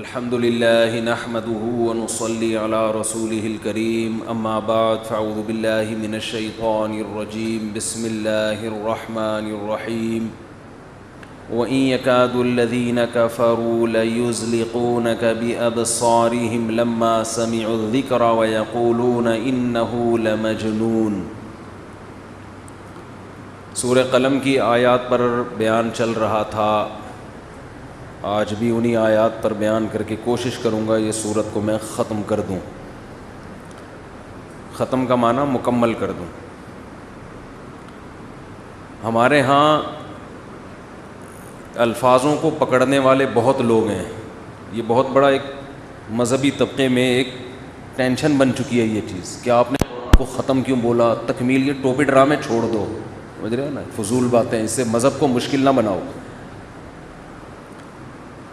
الحمد لله نحمده ونصلي على رسوله الكريم اما بعد فاعوذ بالله من الشيطان الرجيم بسم الله الرحمن الرحيم وإن يكاد الذين كفروا ليزلقونك بأبصارهم لما سمعوا الذكر ويقولون إنه لمجنون۔ سورہ قلم کی آیات پر بیان چل رہا تھا، آج بھی انہی آیات پر بیان کر کے کوشش کروں گا یہ سورت کو میں ختم کر دوں۔ ختم کا معنی مکمل کر دوں۔ ہمارے ہاں الفاظوں کو پکڑنے والے بہت لوگ ہیں، یہ بہت بڑا ایک مذہبی طبقے میں ایک ٹینشن بن چکی ہے یہ چیز کہ آپ نے کو ختم کیوں بولا، تکمیل، یہ ٹوپی ڈرامے چھوڑ دو، سمجھ رہے ہو نا، فضول باتیں، اس سے مذہب کو مشکل نہ بناؤ،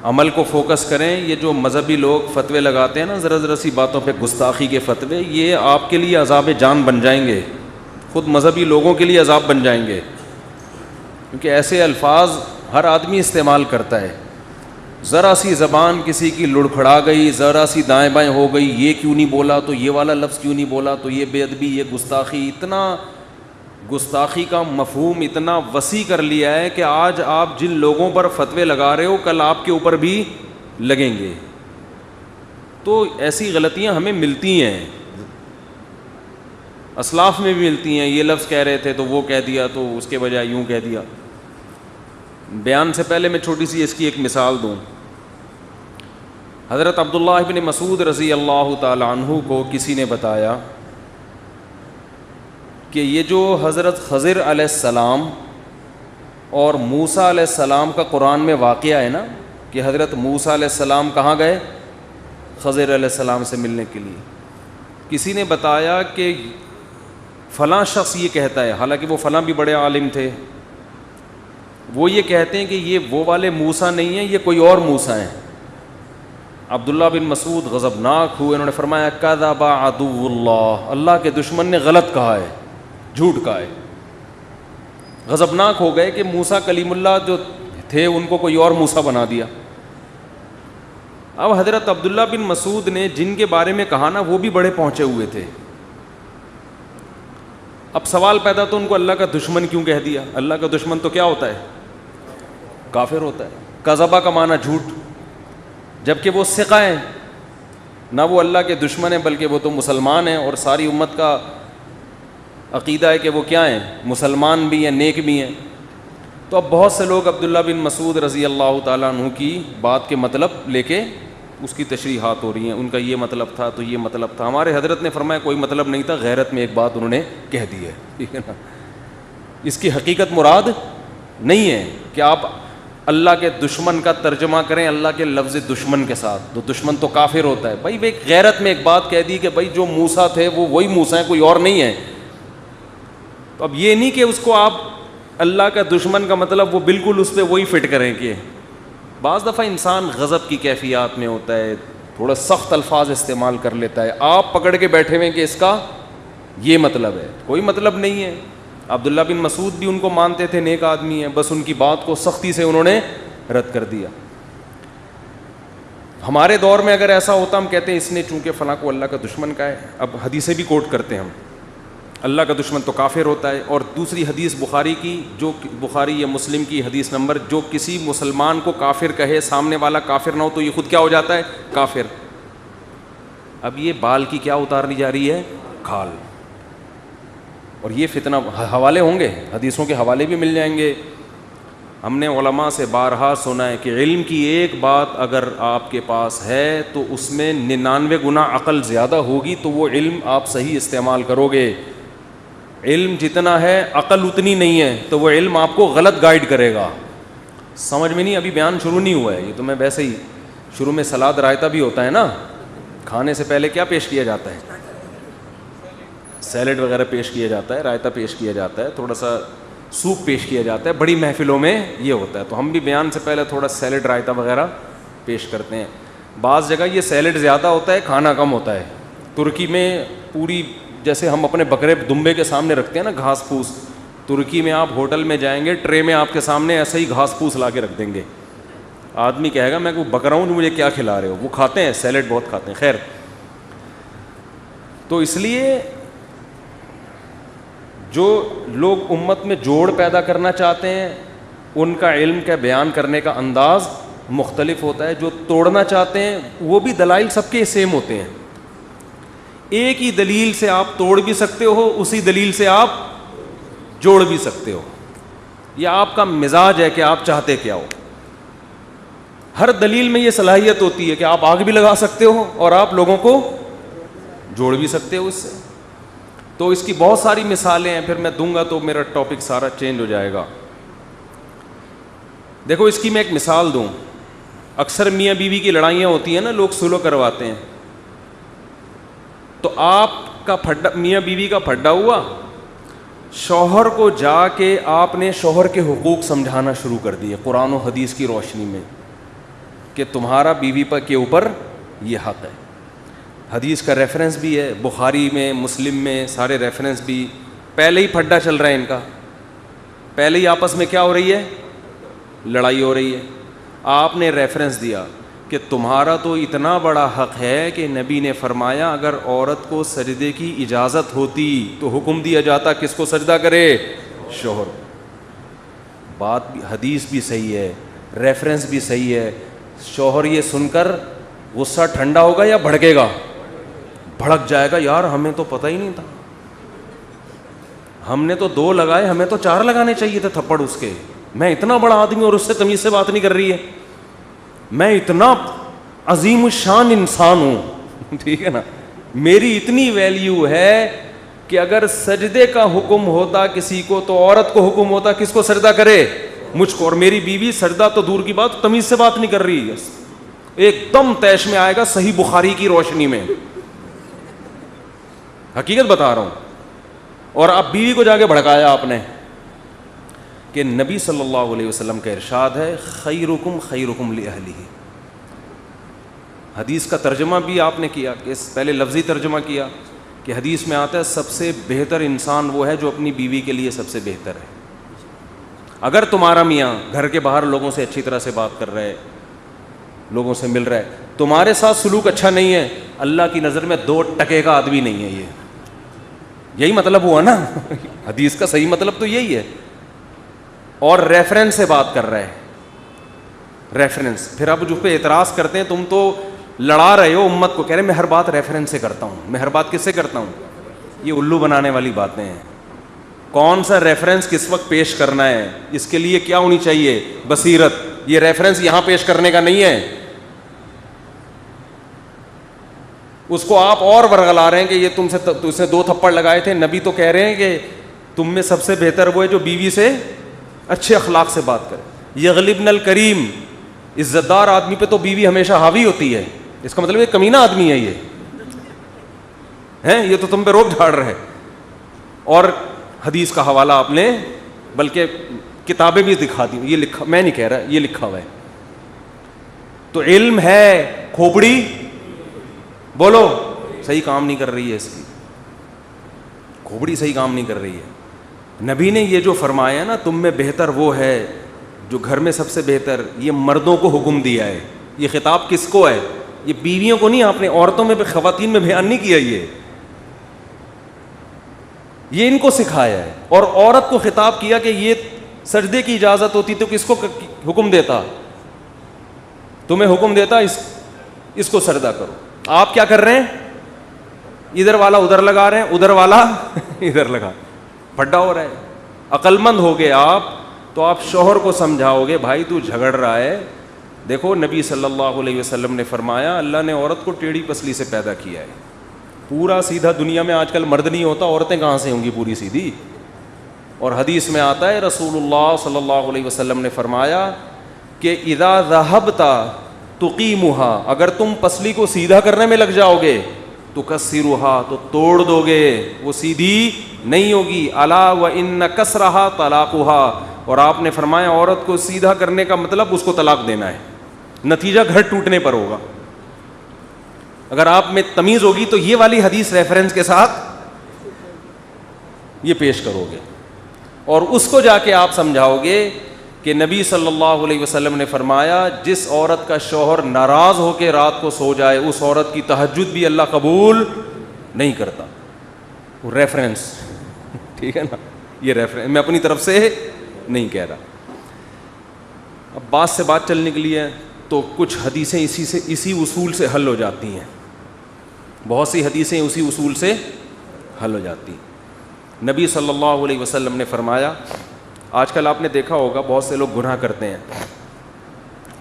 عمل کو فوکس کریں۔ یہ جو مذہبی لوگ فتوے لگاتے ہیں نا ذرا ذرا سی باتوں پہ، گستاخی کے فتوے، یہ آپ کے لیے عذاب جان بن جائیں گے، خود مذہبی لوگوں کے لیے عذاب بن جائیں گے، کیونکہ ایسے الفاظ ہر آدمی استعمال کرتا ہے۔ ذرا سی زبان کسی کی لڑکھڑا گئی، ذرا سی دائیں بائیں ہو گئی، یہ کیوں نہیں بولا تو یہ والا لفظ کیوں نہیں بولا تو یہ بے ادبی، یہ گستاخی، اتنا گستاخی کا مفہوم اتنا وسیع کر لیا ہے کہ آج آپ جن لوگوں پر فتوے لگا رہے ہو کل آپ کے اوپر بھی لگیں گے۔ تو ایسی غلطیاں ہمیں ملتی ہیں، اسلاف میں بھی ملتی ہیں، یہ لفظ کہہ رہے تھے تو وہ کہہ دیا تو اس کے بجائے یوں کہہ دیا۔ بیان سے پہلے میں چھوٹی سی اس کی ایک مثال دوں۔ حضرت عبداللہ ابن مسعود رضی اللہ تعالی عنہ کو کسی نے بتایا کہ یہ جو حضرت خضر علیہ السلام اور موسیٰ علیہ السلام کا قرآن میں واقعہ ہے نا، کہ حضرت موسیٰ علیہ السلام کہاں گئے؟ خضر علیہ السلام سے ملنے کے لیے۔ کسی نے بتایا کہ فلاں شخص یہ کہتا ہے، حالانکہ وہ فلاں بھی بڑے عالم تھے، وہ یہ کہتے ہیں کہ یہ وہ والے موسیٰ نہیں ہیں، یہ کوئی اور موسیٰ ہیں۔ عبداللہ بن مسعود غضبناک ہوئے، انہوں نے فرمایا کذب عدو اللہ، اللہ کے دشمن نے غلط کہا ہے، جھوٹ کہا ہے۔ غضبناک ہو گئے کہ موسیٰ کلیم اللہ جو تھے ان کو کوئی اور موسیٰ بنا دیا۔ اب حضرت عبداللہ بن مسعود نے جن کے بارے میں کہا نا وہ بھی بڑے پہنچے ہوئے تھے۔ اب سوال پیدا تو ان کو اللہ کا دشمن کیوں کہہ دیا؟ اللہ کا دشمن تو کیا ہوتا ہے؟ کافر ہوتا ہے۔ کذبہ کا معنی جھوٹ، جبکہ وہ ثقہ ہیں، نہ وہ اللہ کے دشمن ہیں بلکہ وہ تو مسلمان ہیں، اور ساری امت کا عقیدہ ہے کہ وہ کیا ہیں؟ مسلمان بھی ہیں، نیک بھی ہیں۔ تو اب بہت سے لوگ عبداللہ بن مسعود رضی اللہ تعالیٰ عنہ کی بات کے مطلب لے کے اس کی تشریحات ہو رہی ہیں، ان کا یہ مطلب تھا تو یہ مطلب تھا۔ ہمارے حضرت نے فرمایا کوئی مطلب نہیں تھا، غیرت میں ایک بات انہوں نے کہہ دی ہے، ٹھیک ہے نا، اس کی حقیقت مراد نہیں ہے کہ آپ اللہ کے دشمن کا ترجمہ کریں اللہ کے لفظ دشمن کے ساتھ، تو دشمن تو کافر ہوتا ہے۔ بھائی ایک غیرت میں ایک بات کہہ دی کہ بھائی جو موسیٰ تھے وہ وہی موسیٰ ہیں، کوئی اور نہیں ہے۔ تو اب یہ نہیں کہ اس کو آپ اللہ کا دشمن کا مطلب وہ بالکل اس پہ وہی فٹ کریں، کہ بعض دفعہ انسان غضب کی کیفیات میں ہوتا ہے، تھوڑا سخت الفاظ استعمال کر لیتا ہے، آپ پکڑ کے بیٹھے ہوئے کہ اس کا یہ مطلب ہے، کوئی مطلب نہیں ہے۔ عبداللہ بن مسعود بھی ان کو مانتے تھے، نیک آدمی ہیں، بس ان کی بات کو سختی سے انہوں نے رد کر دیا۔ ہمارے دور میں اگر ایسا ہوتا ہم کہتے ہیں اس نے چونکہ فلاں کو اللہ کا دشمن کہا ہے۔ اب حدیثیں بھی کوٹ کرتے ہیں ہم، اللہ کا دشمن تو کافر ہوتا ہے، اور دوسری حدیث بخاری کی، جو بخاری یا مسلم کی حدیث نمبر، جو کسی مسلمان کو کافر کہے، سامنے والا کافر نہ ہو تو یہ خود کیا ہو جاتا ہے؟ کافر۔ اب یہ بال کی کیا اتارنی جا رہی ہے؟ کھال۔ اور یہ فتنہ، حوالے ہوں گے، حدیثوں کے حوالے بھی مل جائیں گے۔ ہم نے علماء سے بارہا سنا ہے کہ علم کی ایک بات اگر آپ کے پاس ہے تو اس میں 99 گنا عقل زیادہ ہوگی، تو وہ علم آپ صحیح استعمال کرو گے۔ علم جتنا ہے عقل اتنی نہیں ہے تو وہ علم آپ کو غلط گائیڈ کرے گا۔ سمجھ میں نہیں، ابھی بیان شروع نہیں ہوا ہے، یہ تو میں ویسے ہی، شروع میں سلاد رائتہ بھی ہوتا ہے نا، کھانے سے پہلے کیا پیش کیا جاتا ہے؟ سیلڈ وغیرہ پیش کیا جاتا ہے، رائتہ پیش کیا جاتا ہے، تھوڑا سا سوپ پیش کیا جاتا ہے، بڑی محفلوں میں یہ ہوتا ہے، تو ہم بھی بیان سے پہلے تھوڑا سیلڈ رائتہ وغیرہ پیش کرتے ہیں۔ بعض جگہ یہ سیلڈ زیادہ ہوتا ہے، کھانا کم ہوتا ہے۔ ترکی میں پوری، جیسے ہم اپنے بکرے دمبے کے سامنے رکھتے ہیں نا گھاس پھوس، ترکی میں آپ ہوٹل میں جائیں گے، ٹرے میں آپ کے سامنے ایسا ہی گھاس پھوس لا کے رکھ دیں گے، آدمی کہے گا میں کو بکرا ہوں مجھے کیا کھلا رہے ہو. وہ کھاتے ہیں سیلیڈ بہت کھاتے ہیں. خیر, تو اس لیے جو لوگ امت میں جوڑ پیدا کرنا چاہتے ہیں ان کا علم کا بیان کرنے کا انداز مختلف ہوتا ہے. جو توڑنا چاہتے ہیں وہ بھی دلائل سب کے سیم ہوتے ہیں. ایک ہی دلیل سے آپ توڑ بھی سکتے ہو, اسی دلیل سے آپ جوڑ بھی سکتے ہو. یہ آپ کا مزاج ہے کہ آپ چاہتے کیا ہو. ہر دلیل میں یہ صلاحیت ہوتی ہے کہ آپ آگ بھی لگا سکتے ہو اور آپ لوگوں کو جوڑ بھی سکتے ہو اس سے. تو اس کی بہت ساری مثالیں ہیں, پھر میں دوں گا تو میرا ٹاپک سارا چینج ہو جائے گا. دیکھو اس کی میں ایک مثال دوں. اکثر میاں بیوی کی لڑائیاں ہوتی ہیں نا, لوگ سلو کرواتے ہیں. تو آپ کا پھڈا, میاں بیوی کا پھڈا ہوا, شوہر کو جا کے آپ نے شوہر کے حقوق سمجھانا شروع کر دیے قرآن و حدیث کی روشنی میں کہ تمہارا بیوی پر کے اوپر یہ حق ہے. حدیث کا ریفرنس بھی ہے, بخاری میں مسلم میں سارے ریفرنس بھی. پہلے ہی پھڈا چل رہا ہے ان کا, پہلے ہی آپس میں کیا ہو رہی ہے, لڑائی ہو رہی ہے. آپ نے ریفرنس دیا کہ تمہارا تو اتنا بڑا حق ہے کہ نبی نے فرمایا اگر عورت کو سجدے کی اجازت ہوتی تو حکم دیا جاتا کس کو سجدہ کرے, شوہر. بات بھی حدیث بھی صحیح ہے, ریفرنس بھی صحیح ہے. شوہر یہ سن کر غصہ ٹھنڈا ہوگا یا بھڑکے گا؟ بھڑک جائے گا, یار ہمیں تو پتہ ہی نہیں تھا, ہم نے تو 2 لگائے, ہمیں تو 4 لگانے چاہیے تھے تھپڑ اس کے. میں اتنا بڑا آدمی اور اس سے تمیز سے بات نہیں کر رہی ہے, میں اتنا عظیم الشان انسان ہوں, ٹھیک ہے نا, میری اتنی ویلیو ہے کہ اگر سجدے کا حکم ہوتا کسی کو تو عورت کو حکم ہوتا کس کو سجدہ کرے, مجھ کو. اور میری بیوی سجدہ تو دور کی بات, تمیز سے بات نہیں کر رہی ہے, ایک دم طیش میں آئے گا صحیح بخاری کی روشنی میں, حقیقت بتا رہا ہوں. اور اب بیوی کو جا کے بھڑکایا آپ نے کہ نبی صلی اللہ علیہ وسلم کا ارشاد ہے خیرکم خیرکم لأہلہ. حدیث کا ترجمہ بھی آپ نے کیا, کہ پہلے لفظی ترجمہ کیا کہ حدیث میں آتا ہے سب سے بہتر انسان وہ ہے جو اپنی بیوی کے لیے سب سے بہتر ہے. اگر تمہارا میاں گھر کے باہر لوگوں سے اچھی طرح سے بات کر رہا ہے, لوگوں سے مل رہا ہے, تمہارے ساتھ سلوک اچھا نہیں ہے, اللہ کی نظر میں 2 ٹکے کا آدمی نہیں ہے. یہی مطلب ہوا نا, حدیث کا صحیح مطلب تو یہی ہے. اور ریفرنس سے بات کر رہا ہے, ریفرنس. پھر آپ جو پہ اعتراض کرتے ہیں تم تو لڑا رہے ہو امت کو, کہہ رہے میں ہر بات ریفرنس سے کرتا ہوں. میں ہر بات کس سے کرتا ہوں؟ یہ الو بنانے والی باتیں ہیں. کون سا ریفرنس کس وقت پیش کرنا ہے, اس کے لیے کیا ہونی چاہیے, بصیرت. یہ ریفرنس یہاں پیش کرنے کا نہیں ہے, اس کو آپ اور ورگلا رہے ہیں کہ یہ تم سے 2 تھپڑ لگائے تھے. نبی تو کہہ رہے ہیں کہ تم میں سب سے بہتر وہ ہے جو بیوی سے اچھے اخلاق سے بات کرے. یغلبن الکریم, عزت دار آدمی پہ تو بیوی ہمیشہ حاوی ہوتی ہے. اس کا مطلب یہ کمینہ آدمی ہے, یہ تو تم پہ روک جھاڑ رہے. اور حدیث کا حوالہ آپ نے بلکہ کتابیں بھی دکھا دی, یہ لکھا, میں نہیں کہہ رہا, یہ لکھا ہوا ہے. تو علم ہے, کھوپڑی بولو صحیح کام نہیں کر رہی ہے, اس کی کھوپڑی صحیح کام نہیں کر رہی ہے. نبی نے یہ جو فرمایا نا تم میں بہتر وہ ہے جو گھر میں سب سے بہتر, یہ مردوں کو حکم دیا ہے. یہ خطاب کس کو ہے؟ یہ بیویوں کو نہیں, آپ نے عورتوں میں خواتین میں بیان نہیں کیا, یہ ان کو سکھایا ہے. اور عورت کو خطاب کیا کہ یہ سجدے کی اجازت ہوتی تو کس کو حکم دیتا؟ تمہیں حکم دیتا اس کو سجدہ کرو. آپ کیا کر رہے ہیں؟ ادھر والا ادھر لگا رہے ہیں, ادھر والا ادھر لگا, پھڈا ہو رہا ہے. عقل مند ہو گئے آپ تو آپ شوہر کو سمجھاؤ گے بھائی تو جھگڑ رہا ہے. دیکھو نبی صلی اللہ علیہ وسلم نے فرمایا اللہ نے عورت کو ٹیڑھی پسلی سے پیدا کیا ہے. پورا سیدھا دنیا میں آج کل مرد نہیں ہوتا, عورتیں کہاں سے ہوں گی پوری سیدھی. اور حدیث میں آتا ہے رسول اللہ صلی اللہ علیہ وسلم نے فرمایا کہ اذا ذهبت تقیمها, اگر تم پسلی کو سیدھا کرنے میں لگ جاؤ گے تکسرها, تو توڑ دو گے, وہ سیدھی نہیں ہوگی. الا وان کسرها طلاقها, اور آپ نے فرمایا عورت کو سیدھا کرنے کا مطلب اس کو طلاق دینا ہے, نتیجہ گھر ٹوٹنے پر ہوگا. اگر آپ میں تمیز ہوگی تو یہ والی حدیث ریفرنس کے ساتھ یہ پیش کرو گے, اور اس کو جا کے آپ سمجھاؤ گے کہ نبی صلی اللہ علیہ وسلم نے فرمایا جس عورت کا شوہر ناراض ہو کے رات کو سو جائے اس عورت کی تہجد بھی اللہ قبول نہیں کرتا. ریفرنس ٹھیک ہے نا, یہ ریفرنس میں اپنی طرف سے نہیں کہہ رہا. اب بات سے بات چل نکلی ہے تو کچھ حدیثیں اسی اصول سے حل ہو جاتی ہیں. بہت سی حدیثیں اسی اصول سے حل ہو جاتی ہیں. نبی صلی اللہ علیہ وسلم نے فرمایا, آج کل آپ نے دیکھا ہوگا بہت سے لوگ گناہ کرتے ہیں,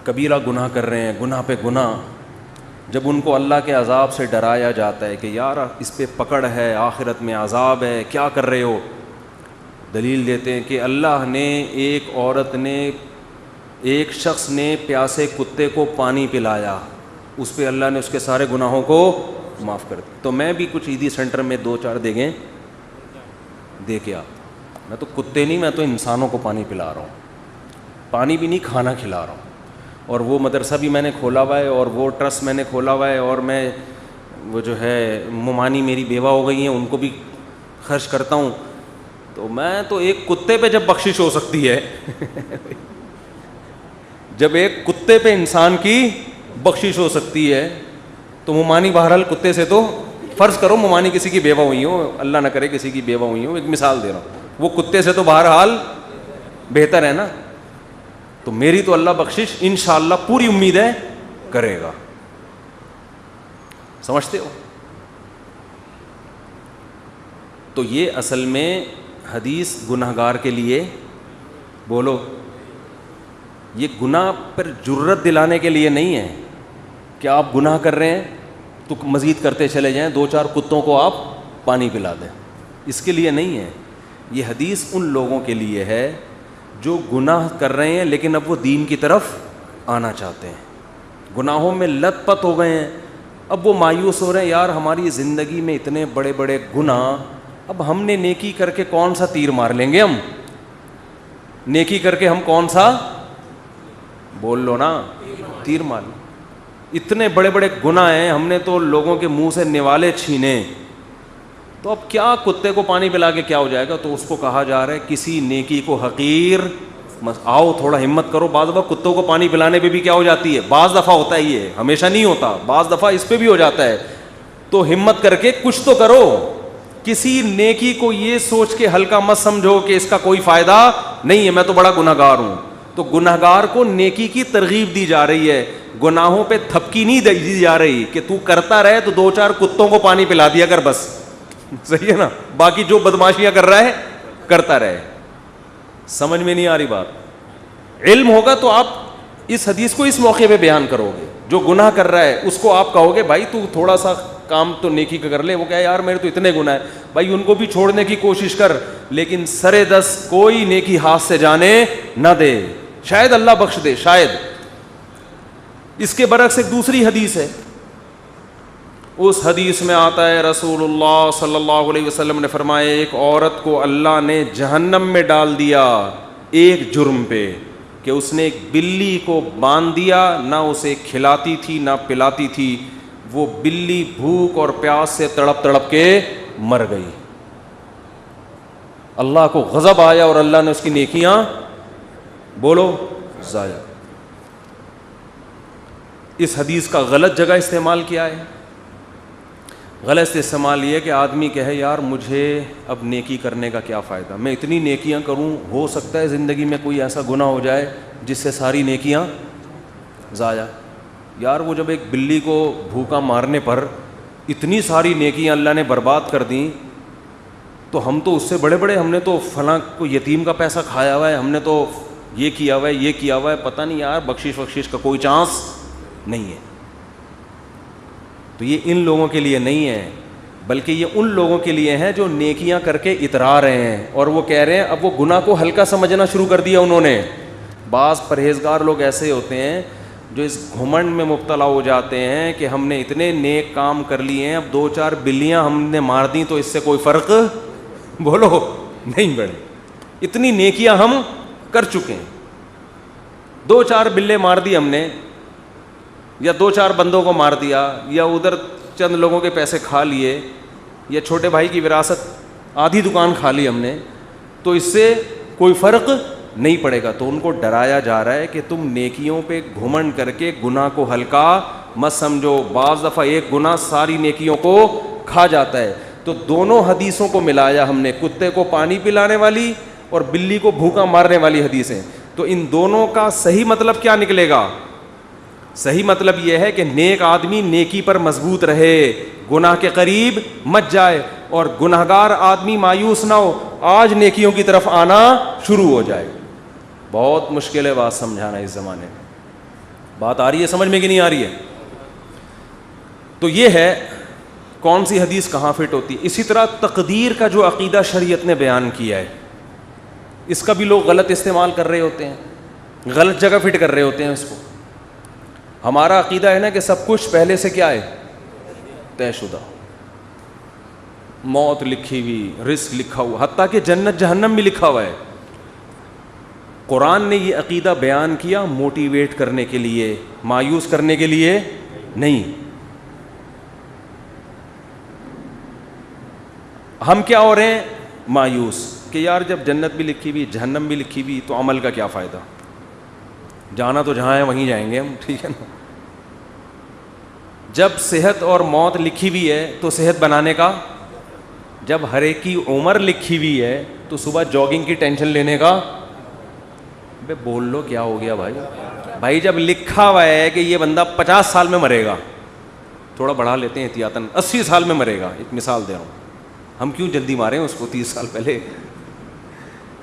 کبیرہ گناہ کر رہے ہیں, گناہ پہ گناہ. جب ان کو اللہ کے عذاب سے ڈرایا جاتا ہے کہ یار اس پہ پکڑ ہے, آخرت میں عذاب ہے, کیا کر رہے ہو, دلیل دیتے ہیں کہ اللہ نے ایک شخص نے پیاسے کتے کو پانی پلایا, اس پہ اللہ نے اس کے سارے گناہوں کو معاف کر دیا. تو میں بھی کچھ عیدی سینٹر میں 2-4 دیگیں دے کے آتا. میں تو کتے نہیں, میں تو انسانوں کو پانی پلا رہا ہوں, پانی بھی نہیں کھانا کھلا رہا ہوں. اور وہ مدرسہ بھی میں نے کھولا ہوا ہے اور وہ ٹرسٹ میں نے کھولا ہوا ہے, اور میں وہ جو ہے ممانی میری بیوہ ہو گئی ہیں ان کو بھی خرچ کرتا ہوں. تو میں تو ایک کتے پہ جب بخشش ہو سکتی ہے جب ایک کتے پہ انسان کی بخشش ہو سکتی ہے تو ممانی بہرحال کتے سے تو فرض کرو ممانی کسی کی بیوہ ہوئی ہو, اللہ نہ کرے کسی کی بیوہ ہوئی ہو, ایک مثال دے رہا ہوں, وہ کتے سے تو بہرحال بہتر ہے نا. تو میری تو اللہ بخشش انشاءاللہ پوری امید ہے کرے گا. سمجھتے ہو؟ تو یہ اصل میں حدیث گناہگار کے لیے, بولو, یہ گناہ پر جرت دلانے کے لیے نہیں ہے کہ آپ گناہ کر رہے ہیں تو مزید کرتے چلے جائیں, 2-4 کتوں کو آپ پانی پلا دیں, اس کے لیے نہیں ہے. یہ حدیث ان لوگوں کے لیے ہے جو گناہ کر رہے ہیں لیکن اب وہ دین کی طرف آنا چاہتے ہیں, گناہوں میں لت پت ہو گئے ہیں, اب وہ مایوس ہو رہے ہیں یار ہماری زندگی میں اتنے بڑے بڑے گناہ, اب ہم نے نیکی کر کے کون سا تیر مار لیں گے, ہم نیکی کر کے ہم کون سا, بول لو نا, تیر مار لیں. اتنے بڑے بڑے گناہ ہیں, ہم نے تو لوگوں کے منہ سے نوالے چھینے, تو اب کیا کتے کو پانی پلا کے کیا ہو جائے گا. تو اس کو کہا جا رہا ہے کسی نیکی کو حقیر آؤ تھوڑا ہمت کرو. بعض دفعہ کتوں کو پانی پلانے پہ بھی کیا ہو جاتی ہے, بعض دفعہ ہوتا ہے, یہ ہمیشہ نہیں ہوتا, بعض دفعہ اس پہ بھی ہو جاتا ہے. تو ہمت کر کے کچھ تو کرو, کسی نیکی کو یہ سوچ کے ہلکا مت سمجھو کہ اس کا کوئی فائدہ نہیں ہے, میں تو بڑا گنہگار ہوں. تو گنہگار کو نیکی کی ترغیب دی جا رہی ہے, گناہوں پہ تھپکی نہیں دی جا رہی کہ تو کرتا رہے تو 2-4 کتوں کو پانی پلا دیا کر بس, صحیح ہے نا, باقی جو بدماشیاں کر رہا ہے کرتا رہے. سمجھ میں نہیں آ رہی بات؟ علم ہوگا تو آپ اس حدیث کو اس موقع پہ بیان کرو گے. جو گناہ کر رہا ہے اس کو آپ کہو گے بھائی تو تھوڑا سا کام تو نیکی کا کر لے. وہ کہے یار میرے تو اتنے گناہ ہے, بھائی ان کو بھی چھوڑنے کی کوشش کر, لیکن سرے دس کوئی نیکی ہاتھ سے جانے نہ دے, شاید اللہ بخش دے, شاید. اس کے برعکس ایک دوسری حدیث ہے, اس حدیث میں آتا ہے رسول اللہ صلی اللہ علیہ وسلم نے فرمایا ایک عورت کو اللہ نے جہنم میں ڈال دیا ایک جرم پہ کہ اس نے ایک بلی کو باندھ دیا, نہ اسے کھلاتی تھی نہ پلاتی تھی, وہ بلی بھوک اور پیاس سے تڑپ تڑپ کے مر گئی. اللہ کو غضب آیا اور اللہ نے اس کی نیکیاں, بولو, ضائع. اس حدیث کا غلط جگہ استعمال کیا ہے. غلط استعمال یہ کہ آدمی کہے یار مجھے اب نیکی کرنے کا کیا فائدہ, میں اتنی نیکیاں کروں, ہو سکتا ہے زندگی میں کوئی ایسا گناہ ہو جائے جس سے ساری نیکیاں ضائع. یار وہ جب ایک بلی کو بھوکا مارنے پر اتنی ساری نیکیاں اللہ نے برباد کر دیں, تو ہم تو اس سے بڑے بڑے, ہم نے تو فلاں کو یتیم کا پیسہ کھایا ہوا ہے, ہم نے تو یہ کیا ہوا ہے, یہ کیا ہوا ہے, پتہ نہیں یار بخشش کا کوئی چانس نہیں ہے. تو یہ ان لوگوں کے لیے نہیں ہے, بلکہ یہ ان لوگوں کے لیے ہے جو نیکیاں کر کے اترا رہے ہیں اور وہ کہہ رہے ہیں اب وہ گناہ کو ہلکا سمجھنا شروع کر دیا انہوں نے. بعض پرہیزگار لوگ ایسے ہوتے ہیں جو اس گھمنڈ میں مبتلا ہو جاتے ہیں کہ ہم نے اتنے نیک کام کر لیے ہیں, اب 2-4 بلیاں ہم نے مار دیں تو اس سے کوئی فرق, بولو, نہیں پڑے. اتنی نیکیاں ہم کر چکے ہیں, 2-4 بلے مار دی ہم نے, یا 2-4 بندوں کو مار دیا, یا ادھر چند لوگوں کے پیسے کھا لیے, یا چھوٹے بھائی کی وراثت آدھی دکان کھا لی ہم نے, تو اس سے کوئی فرق نہیں پڑے گا. تو ان کو ڈرایا جا رہا ہے کہ تم نیکیوں پہ گھمنڈ کر کے گناہ کو ہلکا مت سمجھو. بعض دفعہ ایک گناہ ساری نیکیوں کو کھا جاتا ہے. تو دونوں حدیثوں کو ملایا ہم نے, کتے کو پانی پلانے والی اور بلی کو بھوکا مارنے والی حدیثیں. تو ان دونوں کا صحیح مطلب کیا نکلے گا؟ صحیح مطلب یہ ہے کہ نیک آدمی نیکی پر مضبوط رہے, گناہ کے قریب مت جائے, اور گناہگار آدمی مایوس نہ ہو, آج نیکیوں کی طرف آنا شروع ہو جائے. بہت مشکل ہے بات سمجھانا اس زمانے میں. بات آ رہی ہے سمجھ میں کہ نہیں آ رہی ہے؟ تو یہ ہے کون سی حدیث کہاں فٹ ہوتی ہے. اسی طرح تقدیر کا جو عقیدہ شریعت نے بیان کیا ہے, اس کا بھی لوگ غلط استعمال کر رہے ہوتے ہیں, غلط جگہ فٹ کر رہے ہوتے ہیں اس کو. ہمارا عقیدہ ہے نا کہ سب کچھ پہلے سے کیا ہے, طے شدہ, موت لکھی ہوئی, رزق لکھا ہوا, حتیٰ کہ جنت جہنم بھی لکھا ہوا ہے. قرآن نے یہ عقیدہ بیان کیا موٹیویٹ کرنے کے لیے, مایوس کرنے کے لیے نہیں. ہم کیا ہو رہے ہیں مایوس کہ یار جب جنت بھی لکھی ہوئی جہنم بھی لکھی ہوئی تو عمل کا کیا فائدہ, جانا تو جہاں ہے وہیں جائیں گے ہم, ٹھیک ہے نا. جب صحت اور موت لکھی ہوئی ہے تو صحت بنانے کا, جب ہر ایک کی عمر لکھی ہوئی ہے تو صبح جاگنگ کی ٹینشن لینے کا. بے بول لو کیا ہو گیا بھائی. بھائی جب لکھا ہوا ہے کہ یہ بندہ 50 سال میں مرے گا, تھوڑا بڑھا لیتے ہیں احتیاطاً, 80 سال میں مرے گا, ایک مثال دے رہا ہوں, ہم کیوں جلدی ماریں اس کو 30 سال پہلے.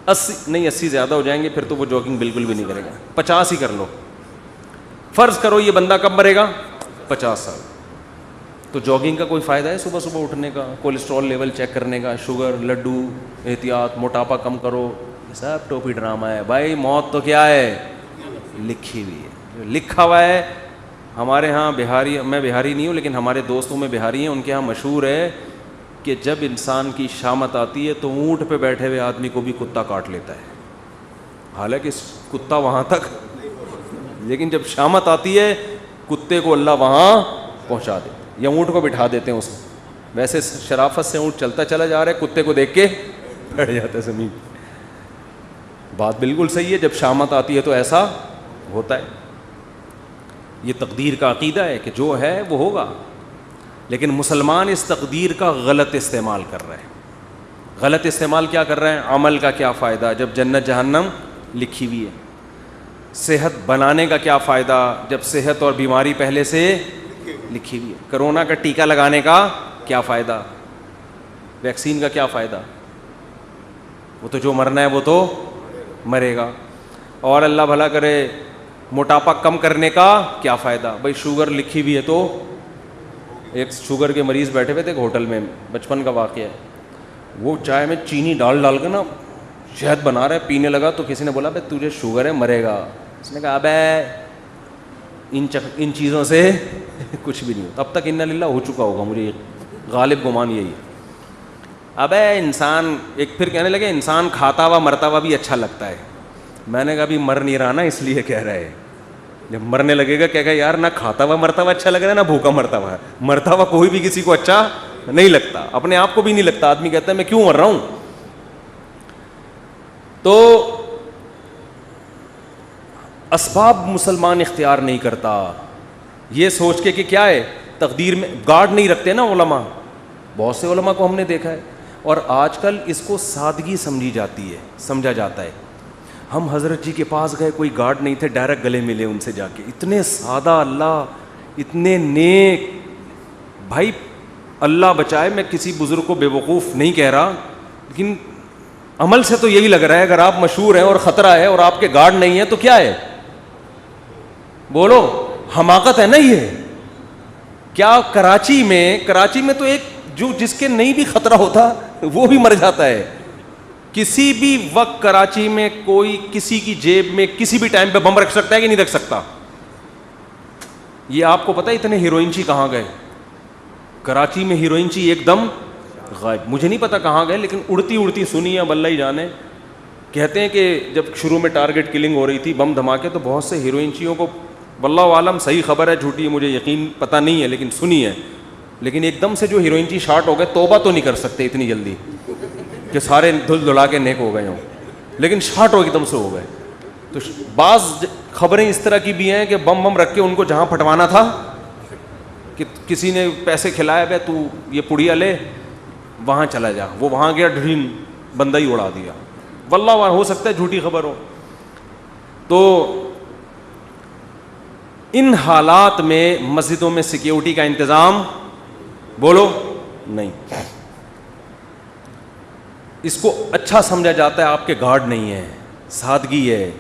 80 زیادہ ہو جائیں گے پھر تو وہ جاگنگ بالکل بھی نہیں کرے گا, 50 ہی کر لو. فرض کرو یہ بندہ کب مرے گا, 50 سال. تو جاگنگ کا کوئی فائدہ ہے صبح صبح اٹھنے کا, کولیسٹرول لیول چیک کرنے کا, شوگر, لڈو, احتیاط, موٹاپا کم کرو, یہ سب ٹوپی ڈرامہ ہے. بھائی موت تو کیا ہے, لکھی ہوئی ہے, لکھا ہوا ہے. ہمارے ہاں بہاری, میں بہاری نہیں ہوں لیکن ہمارے دوستوں میں بہاری ہیں, ان کے ہاں مشہور ہے کہ جب انسان کی شامت آتی ہے تو اونٹ پہ بیٹھے ہوئے آدمی کو بھی کتا کاٹ لیتا ہے, حالانکہ کتا وہاں تک, لیکن جب شامت آتی ہے کتے کو اللہ وہاں پہنچا دے, یا اونٹ کو بٹھا دیتے ہیں اس میں. ویسے شرافت سے اونٹ چلتا چلا جا رہا ہے, کتے کو دیکھ کے بیٹھ جاتا ہے زمین. بات بالکل صحیح ہے, جب شامت آتی ہے تو ایسا ہوتا ہے. یہ تقدیر کا عقیدہ ہے کہ جو ہے وہ ہوگا, لیکن مسلمان اس تقدیر کا غلط استعمال کر رہا ہے. غلط استعمال کیا کر رہے ہیں؟ عمل کا کیا فائدہ جب جنت جہنم لکھی ہوئی ہے. صحت بنانے کا کیا فائدہ جب صحت اور بیماری پہلے سے لکھی ہوئی ہے. کرونا کا ٹیکہ لگانے کا کیا فائدہ, ویکسین کا کیا فائدہ, وہ تو جو مرنا ہے وہ تو مرے گا. اور اللہ بھلا کرے موٹاپا کم کرنے کا کیا فائدہ, بھائی شوگر لکھی ہوئی ہے تو ایک شوگر کے مریض بیٹھے ہوئے تھے ایک ہوٹل میں, بچپن کا واقعہ ہے, وہ چائے میں چینی ڈال ڈال کے نا شہد بنا رہا ہے, پینے لگا تو کسی نے بولا بھائی تجھے شوگر ہے مرے گا. اس نے کہا ابے ان چیزوں سے کچھ بھی نہیں ہوتا. اب تک انا للہ ہو چکا ہوگا, مجھے غالب گمان یہی ہے. ابے انسان ایک پھر کہنے لگے انسان کھاتا ہوا مرتا ہوا بھی اچھا لگتا ہے. میں نے کہا ابھی مر نہیں رہا نا اس لیے کہہ رہا ہے, جب مرنے لگے گا کہے گا یار نہ کھاتا ہوا مرتا ہوا اچھا لگ رہا ہے نہ بھوکا مرتا ہوا. مرتا ہوا کوئی بھی کسی کو اچھا نہیں لگتا, اپنے آپ کو بھی نہیں لگتا. آدمی کہتا ہے میں کیوں مر رہا ہوں. تو اسباب مسلمان اختیار نہیں کرتا, یہ سوچ کے کہ کیا ہے تقدیر میں گارڈ نہیں رکھتے نا علماء. بہت سے علماء کو ہم نے دیکھا ہے, اور آج کل اس کو سادگی سمجھی جاتی ہے, سمجھا جاتا ہے. ہم حضرت جی کے پاس گئے, کوئی گارڈ نہیں تھے, ڈائریکٹ گلے ملے ان سے جا کے, اتنے سادہ اللہ, اتنے نیک. بھائی اللہ بچائے, میں کسی بزرگ کو بے وقوف نہیں کہہ رہا, لیکن عمل سے تو یہی لگ رہا ہے اگر آپ مشہور ہیں اور خطرہ ہے اور آپ کے گارڈ نہیں ہے تو کیا ہے, بولو حماقت ہے نا یہ. کیا کراچی میں تو ایک جو جس کے نہیں بھی خطرہ ہوتا وہ بھی مر جاتا ہے. کسی بھی وقت کراچی میں کوئی کسی کی جیب میں کسی بھی ٹائم پہ بم رکھ سکتا ہے کہ نہیں رکھ سکتا. یہ آپ کو پتہ ہے اتنے ہیروئنچی کہاں گئے؟ کراچی میں ہیروئنچی ایک دم غائب. مجھے نہیں پتا کہاں گئے, لیکن اڑتی سنی ہے, اللہ ہی جانے. کہتے ہیں کہ جب شروع میں ٹارگٹ کلنگ ہو رہی تھی, بم دھماکے, تو بہت سے ہیروئنچیوں کو, واللہ عالم صحیح خبر ہے جھوٹی ہے مجھے یقین پتہ نہیں ہے لیکن سنی ہے, لیکن ایک دم سے جو ہیروئنچی شارٹ ہو گئے توبہ تو نہیں کر سکتے اتنی جلدی کہ سارے دھل دھلا کے نیک ہو گئے ہوں. لیکن شارٹ ایک دم سے ہو گئے. تو بعض خبریں اس طرح کی بھی ہیں کہ بم بم رکھ کے ان کو جہاں پھٹوانا تھا کہ کسی نے پیسے کھلائے بھائی تو یہ پڑیا لے وہاں چلا جا, وہ وہاں گیا ڈھین بندہ ہی اڑا دیا. واللہ ہو سکتا ہے جھوٹی خبر ہو. تو ان حالات میں مسجدوں میں سیکیورٹی کا انتظام بولو نہیں. اس کو اچھا سمجھا جاتا ہے آپ کے گارڈ نہیں ہے, سادگی ہے,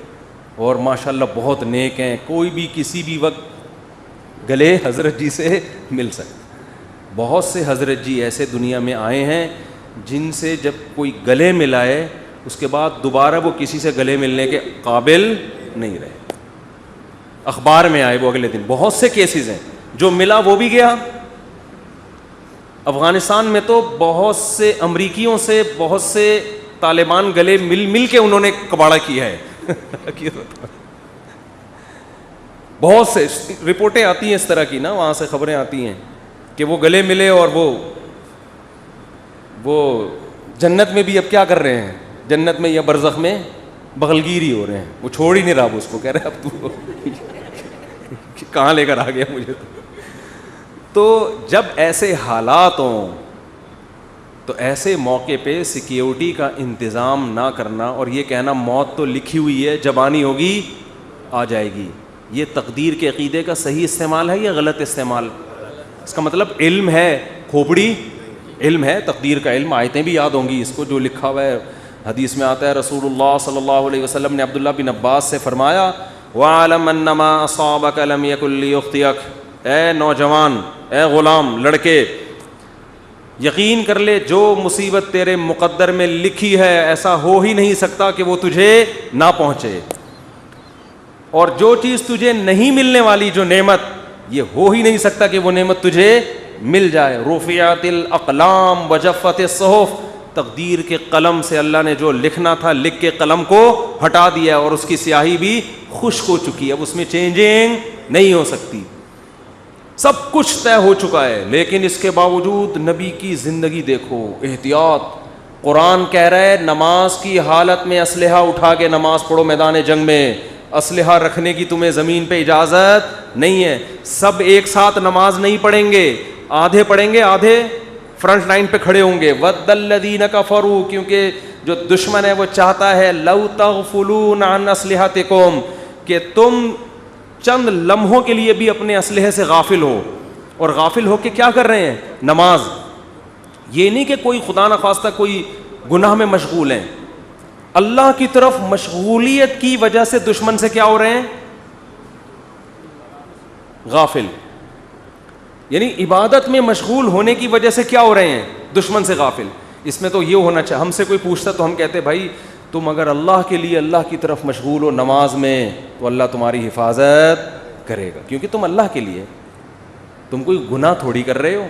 اور ماشاءاللہ بہت نیک ہیں, کوئی بھی کسی بھی وقت گلے حضرت جی سے مل سکتا. بہت سے حضرت جی ایسے دنیا میں آئے ہیں جن سے جب کوئی گلے ملائے اس کے بعد دوبارہ وہ کسی سے گلے ملنے کے قابل نہیں رہے. اخبار میں آئے وہ اگلے دن. بہت سے کیسز ہیں, جو ملا وہ بھی گیا. افغانستان میں تو بہت سے امریکیوں سے بہت سے طالبان گلے مل کے انہوں نے کباڑہ کیا ہے. بہت سے رپورٹیں آتی ہیں اس طرح کی نا, وہاں سے خبریں آتی ہیں کہ وہ گلے ملے اور وہ جنت میں بھی اب کیا کر رہے ہیں, جنت میں یا برزخ میں بغلگیری ہو رہے ہیں. وہ چھوڑ ہی نہیں رہا اس کو, کہہ رہے اب تو کہاں لے کر آ گیا مجھے. تو جب ایسے حالات ہوں تو ایسے موقع پہ سیکیورٹی کا انتظام نہ کرنا اور یہ کہنا موت تو لکھی ہوئی ہے, جب آنی ہوگی آ جائے گی, یہ تقدیر کے عقیدے کا صحیح استعمال ہے یا غلط استعمال؟ اس کا مطلب علم ہے, کھوپڑی علم ہے, تقدیر کا علم. آیتیں بھی یاد ہوں گی اس کو, جو لکھا ہوا ہے حدیث میں آتا ہے. رسول اللہ صلی اللہ علیہ وسلم نے عبداللہ بن عباس سے فرمایا وَعَلَمْ أَنَّمَا أَصَابَكَ لَمْ يَكُنْ لِيُخْطِئَكَ, اے نوجوان, اے غلام, لڑکے, یقین کر لے جو مصیبت تیرے مقدر میں لکھی ہے ایسا ہو ہی نہیں سکتا کہ وہ تجھے نہ پہنچے, اور جو چیز تجھے نہیں ملنے والی, جو نعمت, یہ ہو ہی نہیں سکتا کہ وہ نعمت تجھے مل جائے. رفعت الاقلام وجفت الصحف, تقدیر کے قلم سے اللہ نے جو لکھنا تھا لکھ کے قلم کو ہٹا دیا, اور اس کی سیاہی بھی خشک ہو چکی ہے, اب اس میں چینجنگ نہیں ہو سکتی. سب کچھ طے ہو چکا ہے, لیکن اس کے باوجود نبی کی زندگی دیکھو, احتیاط. قرآن کہہ رہا ہے نماز کی حالت میں اسلحہ اٹھا کے نماز پڑھو میدان جنگ میں, اسلحہ رکھنے کی تمہیں زمین پہ اجازت نہیں ہے. سب ایک ساتھ نماز نہیں پڑھیں گے, آدھے پڑھیں گے, آدھے فرنٹ لائن پہ کھڑے ہوں گے. وَدَّ الَّذِينَ كَفَرُوا, کیونکہ جو دشمن ہے وہ چاہتا ہے لَوْ تَغْفُلُونَ عَنْ أَسْلِحَتِكُمْ, کہ تم چند لمحوں کے لیے بھی اپنے اسلحے سے غافل ہو. اور غافل ہو کے کیا کر رہے ہیں؟ نماز. یہ نہیں کہ کوئی خدا نخواستہ کوئی گناہ میں مشغول ہیں, اللہ کی طرف مشغولیت کی وجہ سے دشمن سے کیا ہو رہے ہیں؟ غافل. یعنی عبادت میں مشغول ہونے کی وجہ سے کیا ہو رہے ہیں؟ دشمن سے غافل. اس میں تو یہ ہونا چاہیے, ہم سے کوئی پوچھتا تو ہم کہتے بھائی تم اگر اللہ کے لیے اللہ کی طرف مشغول ہو نماز میں تو اللہ تمہاری حفاظت کرے گا, کیونکہ تم اللہ کے لیے, تم کوئی گناہ تھوڑی کر رہے ہو.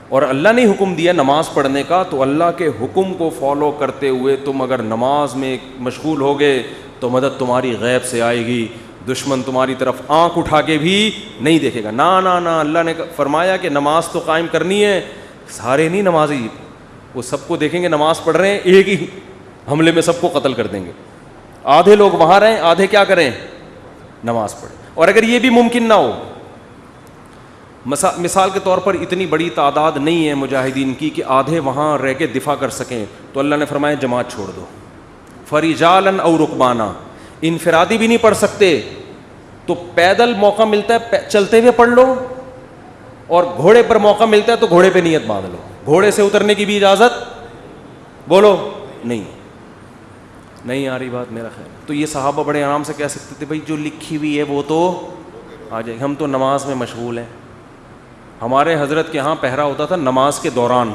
اور اللہ نے حکم دیا نماز پڑھنے کا, تو اللہ کے حکم کو فالو کرتے ہوئے تم اگر نماز میں مشغول ہو گئے تو مدد تمہاری غیب سے آئے گی. دشمن تمہاری طرف آنکھ اٹھا کے بھی نہیں دیکھے گا. نہ اللہ نے فرمایا کہ نماز تو قائم کرنی ہے. سارے نہیں نمازی, وہ سب کو دیکھیں گے نماز پڑھ رہے ہیں, ایک ہی حملے میں سب کو قتل کر دیں گے. آدھے لوگ وہاں رہیں, آدھے کیا کریں؟ نماز پڑھیں. اور اگر یہ بھی ممکن نہ ہو, مثال کے طور پر اتنی بڑی تعداد نہیں ہے مجاہدین کی کہ آدھے وہاں رہ کے دفاع کر سکیں, تو اللہ نے فرمایا جماعت چھوڑ دو. فرجالاً او رکبانا, انفرادی بھی نہیں پڑھ سکتے تو پیدل موقع ملتا ہے چلتے ہوئے پڑھ لو, اور گھوڑے پر موقع ملتا ہے تو گھوڑے پہ نیت باندھ لو. گھوڑے سے اترنے کی بھی اجازت بولو نہیں آ رہی بات میرا خیال. تو یہ صحابہ بڑے آرام سے کہہ سکتے تھے بھائی جو لکھی ہوئی ہے وہ تو آ جائے, ہم تو نماز میں مشغول ہیں. ہمارے حضرت کے ہاں پہرا ہوتا تھا نماز کے دوران.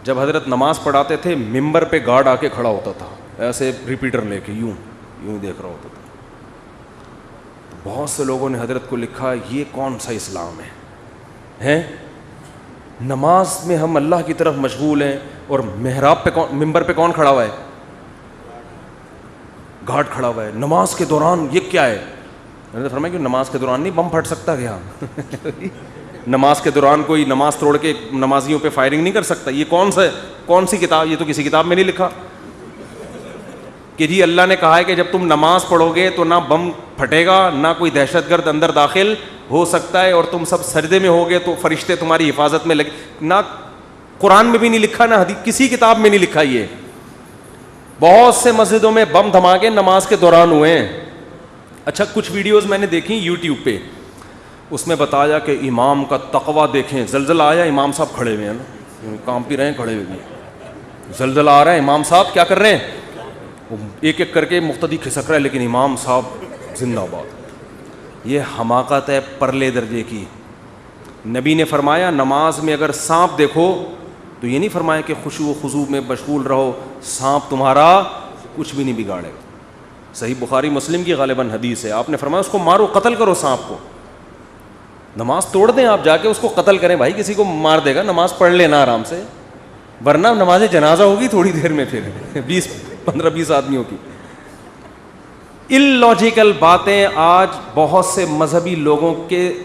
جب حضرت نماز پڑھاتے تھے ممبر پہ گارڈ آ کے کھڑا ہوتا تھا, ایسے ریپیٹر لے کے یوں دیکھ رہا ہوتا تھا. بہت سے لوگوں نے حضرت کو لکھا یہ کون سا اسلام ہے؟ نماز میں ہم اللہ کی طرف مشغول ہیں, اور محراب پہ ممبر پہ کون کھڑا ہوا ہے؟ گارڈ کھڑا ہوا ہے. نماز کے دوران یہ کیا ہے؟ میں نے فرمایا کہ نماز کے دوران نہیں بم پھٹ سکتا کیا؟ نماز کے دوران کوئی نماز توڑ کے نمازیوں پہ فائرنگ نہیں کر سکتا. یہ کون سی کتاب؟ یہ تو کسی کتاب میں نہیں لکھا. کہ جی اللہ نے کہا ہے کہ جب تم نماز پڑھو گے تو نہ بم پھٹے گا, نہ کوئی دہشت گرد اندر داخل ہو سکتا ہے, اور تم سب سجدے میں ہوگے تو فرشتے تمہاری حفاظت میں لگے. نہ قرآن میں بھی نہیں لکھا, نہ حدیث کسی کتاب میں نہیں لکھا. یہ بہت سے مسجدوں میں بم دھماکے نماز کے دوران ہوئے ہیں. اچھا کچھ ویڈیوز میں نے دیکھی یوٹیوب پہ, اس میں بتایا کہ امام کا تقویٰ دیکھیں, زلزلہ آیا امام صاحب کھڑے ہوئے ہیں نا, کام پی رہے ہیں کھڑے ہوئے, زلزلہ آ رہا ہے امام صاحب کیا کر رہے ہیں, ایک ایک کر کے مقتدی کھسک رہا ہے لیکن امام صاحب زندہ باد. یہ حماقت ہے پرلے درجے کی. نبی نے فرمایا نماز میں اگر سانپ دیکھو تو یہ نہیں فرمایا کہ خشوع و خضوع میں مشغول رہو, سانپ تمہارا کچھ بھی نہیں بگاڑے گا. صحیح بخاری مسلم کی غالباً حدیث ہے, آپ نے فرمایا اس کو مارو, قتل کرو سانپ کو. نماز توڑ دیں آپ جا کے, اس کو قتل کریں, بھائی کسی کو مار دے گا, نماز پڑھ لینا آرام سے, ورنہ نماز جنازہ ہوگی تھوڑی دیر میں, پھر 15-20 آدمیوں کی. اللاجیکل باتیں آج بہت سے مذہبی لوگوں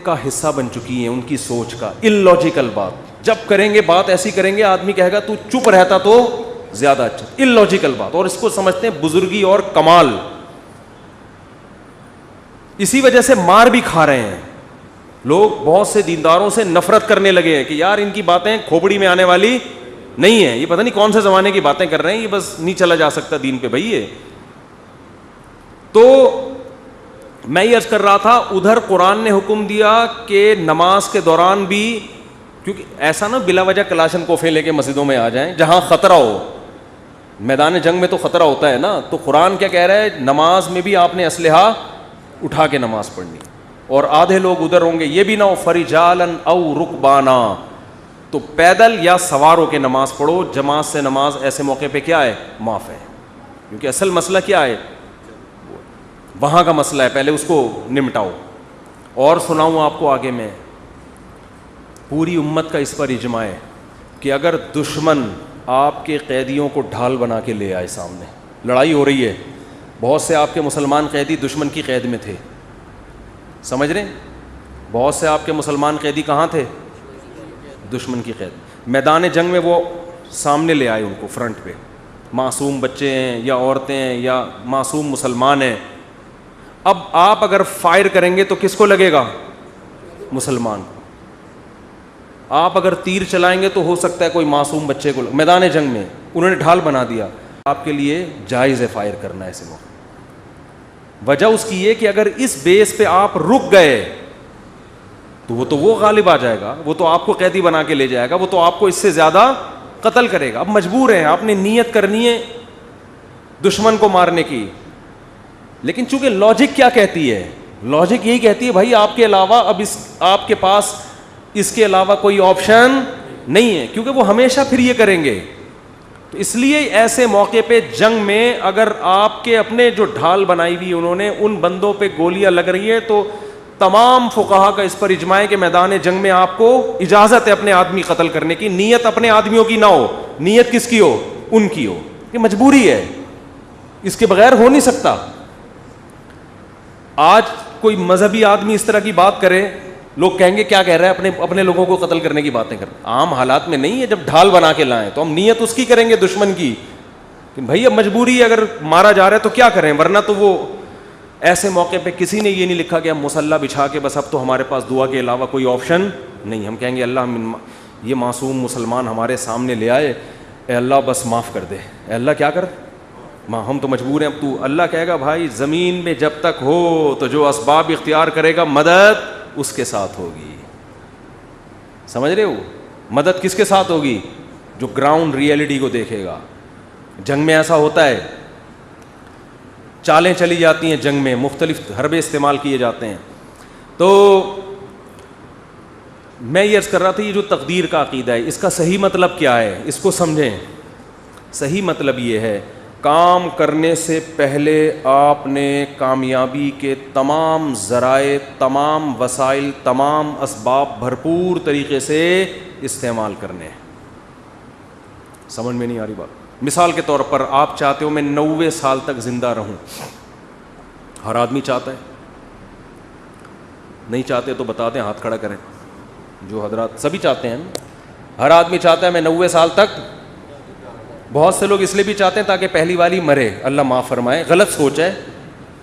کا حصہ بن چکی ہیں, ان کی سوچ کا. اللاجیکل بات جب کریں گے, بات ایسی کریں گے, آدمی کہے گا تو چپ رہتا تو زیادہ اچھا. اللاجیکل بات, اور اس کو سمجھتے ہیں بزرگی اور کمال. اسی وجہ سے مار بھی کھا رہے ہیں لوگ. بہت سے دینداروں سے نفرت کرنے لگے ہیں کہ یار ان کی باتیں کھوپڑی میں آنے والی نہیں ہے, یہ پتہ نہیں کون سے زمانے کی باتیں کر رہے ہیں, یہ بس نہیں چلا جا سکتا دین پہ بھائی. یہ تو میں یہ عرض کر رہا تھا, ادھر قرآن نے حکم دیا کہ نماز کے دوران بھی, کیونکہ ایسا نا بلا وجہ کلاشن کوفے لے کے مسجدوں میں آ جائیں جہاں خطرہ ہو. میدان جنگ میں تو خطرہ ہوتا ہے نا, تو قرآن کیا کہہ رہا ہے, نماز میں بھی آپ نے اسلحہ اٹھا کے نماز پڑھنی. اور آدھے لوگ ادھر ہوں گے, یہ بھی نہ ہو فرجالن او رکبانا, تو پیدل یا سوار ہو کے نماز پڑھو. جماعت سے نماز ایسے موقع پہ کیا ہے, معاف ہے, کیونکہ اصل مسئلہ کیا ہے, وہاں کا مسئلہ ہے, پہلے اس کو نمٹاؤ. اور سناؤں آپ کو آگے, میں پوری امت کا اس پر اجماع ہے کہ اگر دشمن آپ کے قیدیوں کو ڈھال بنا کے لے آئے سامنے, لڑائی ہو رہی ہے, بہت سے آپ کے مسلمان قیدی دشمن کی قید میں تھے, سمجھ رہے ہیں, بہت سے آپ کے مسلمان قیدی کہاں تھے, دشمن کی قید. میدان جنگ میں وہ سامنے لے آئے ان کو فرنٹ پہ, معصوم بچے ہیں یا عورتیں ہیں یا معصوم مسلمان ہیں. اب آپ اگر فائر کریں گے تو کس کو لگے گا, مسلمان کو. آپ اگر تیر چلائیں گے تو ہو سکتا ہے کوئی معصوم بچے کو. میدان جنگ میں انہوں نے ڈھال بنا دیا, آپ کے لیے جائز ہے فائر کرنا ایسے موقع. وجہ اس کی یہ کہ اگر اس بیس پہ آپ رک گئے تو وہ غالب آ جائے گا, وہ تو آپ کو قیدی بنا کے لے جائے گا, وہ تو آپ کو اس سے زیادہ قتل کرے گا. اب مجبور ہیں, آپ نے نیت کرنی ہے دشمن کو مارنے کی, لیکن چونکہ لاجک کیا کہتی ہے, لاجک یہی کہتی ہے بھائی آپ کے علاوہ اب آپ کے پاس اس کے علاوہ کوئی آپشن نہیں ہے, کیونکہ وہ ہمیشہ پھر یہ کریں گے. تو اس لیے ایسے موقع پہ جنگ میں اگر آپ کے اپنے جو ڈھال بنائی ہوئی انہوں نے ان بندوں پہ گولیاں لگ رہی ہیں, تو تمام فقہا کا اس پر اجماع ہے کہ میدان جنگ میں آپ کو اجازت ہے اپنے آدمی قتل کرنے کی. نیت اپنے آدمیوں کی نہ ہو, نیت کس کی ہو, ان کی ہو. یہ مجبوری ہے, اس کے بغیر ہو نہیں سکتا. آج کوئی مذہبی آدمی اس طرح کی بات کرے, لوگ کہیں گے کیا کہہ رہا ہے, اپنے لوگوں کو قتل کرنے کی باتیں کر. عام حالات میں نہیں ہے, جب ڈھال بنا کے لائیں تو ہم نیت اس کی کریں گے دشمن کی, کہ بھائی اب مجبوری ہے, اگر مارا جا رہا ہے تو کیا کریں, ورنہ تو وہ ایسے موقع پہ کسی نے یہ نہیں لکھا کہ ہم مسلح بچھا کے بس اب تو ہمارے پاس دعا کے علاوہ کوئی آپشن نہیں. ہم کہیں گے اللہ یہ معصوم مسلمان ہمارے سامنے لے آئے, اے اللہ بس معاف کر دے, اے اللہ کیا کر, ہم تو مجبور ہیں اب تو. اللہ کہے گا بھائی زمین میں جب تک ہو تو جو اسباب اختیار کرے گا مدد اس کے ساتھ ہوگی. سمجھ رہے ہو, مدد کس کے ساتھ ہوگی, جو گراؤنڈ ریئلٹی کو دیکھے گا. جنگ میں ایسا ہوتا ہے, چالیں چلی جاتی ہیں جنگ میں, مختلف حربے استعمال کیے جاتے ہیں. تو میں یہ عرض کر رہا تھا, یہ جو تقدیر کا عقیدہ ہے اس کا صحیح مطلب کیا ہے, اس کو سمجھیں. صحیح مطلب یہ ہے, کام کرنے سے پہلے آپ نے کامیابی کے تمام ذرائع, تمام وسائل, تمام اسباب بھرپور طریقے سے استعمال کرنے ہیں. سمجھ میں نہیں آ رہی بات؟ مثال کے طور پر آپ چاہتے ہو میں 90 سال تک زندہ رہوں, ہر آدمی چاہتا ہے, نہیں چاہتے تو بتا دیں, ہاتھ کھڑا کریں. جو حضرات سبھی چاہتے ہیں, ہر آدمی چاہتا ہے میں 90 سال تک بہت سے لوگ اس لیے بھی چاہتے ہیں تاکہ پہلی والی مرے, اللہ معاف فرمائے, غلط سوچ ہے.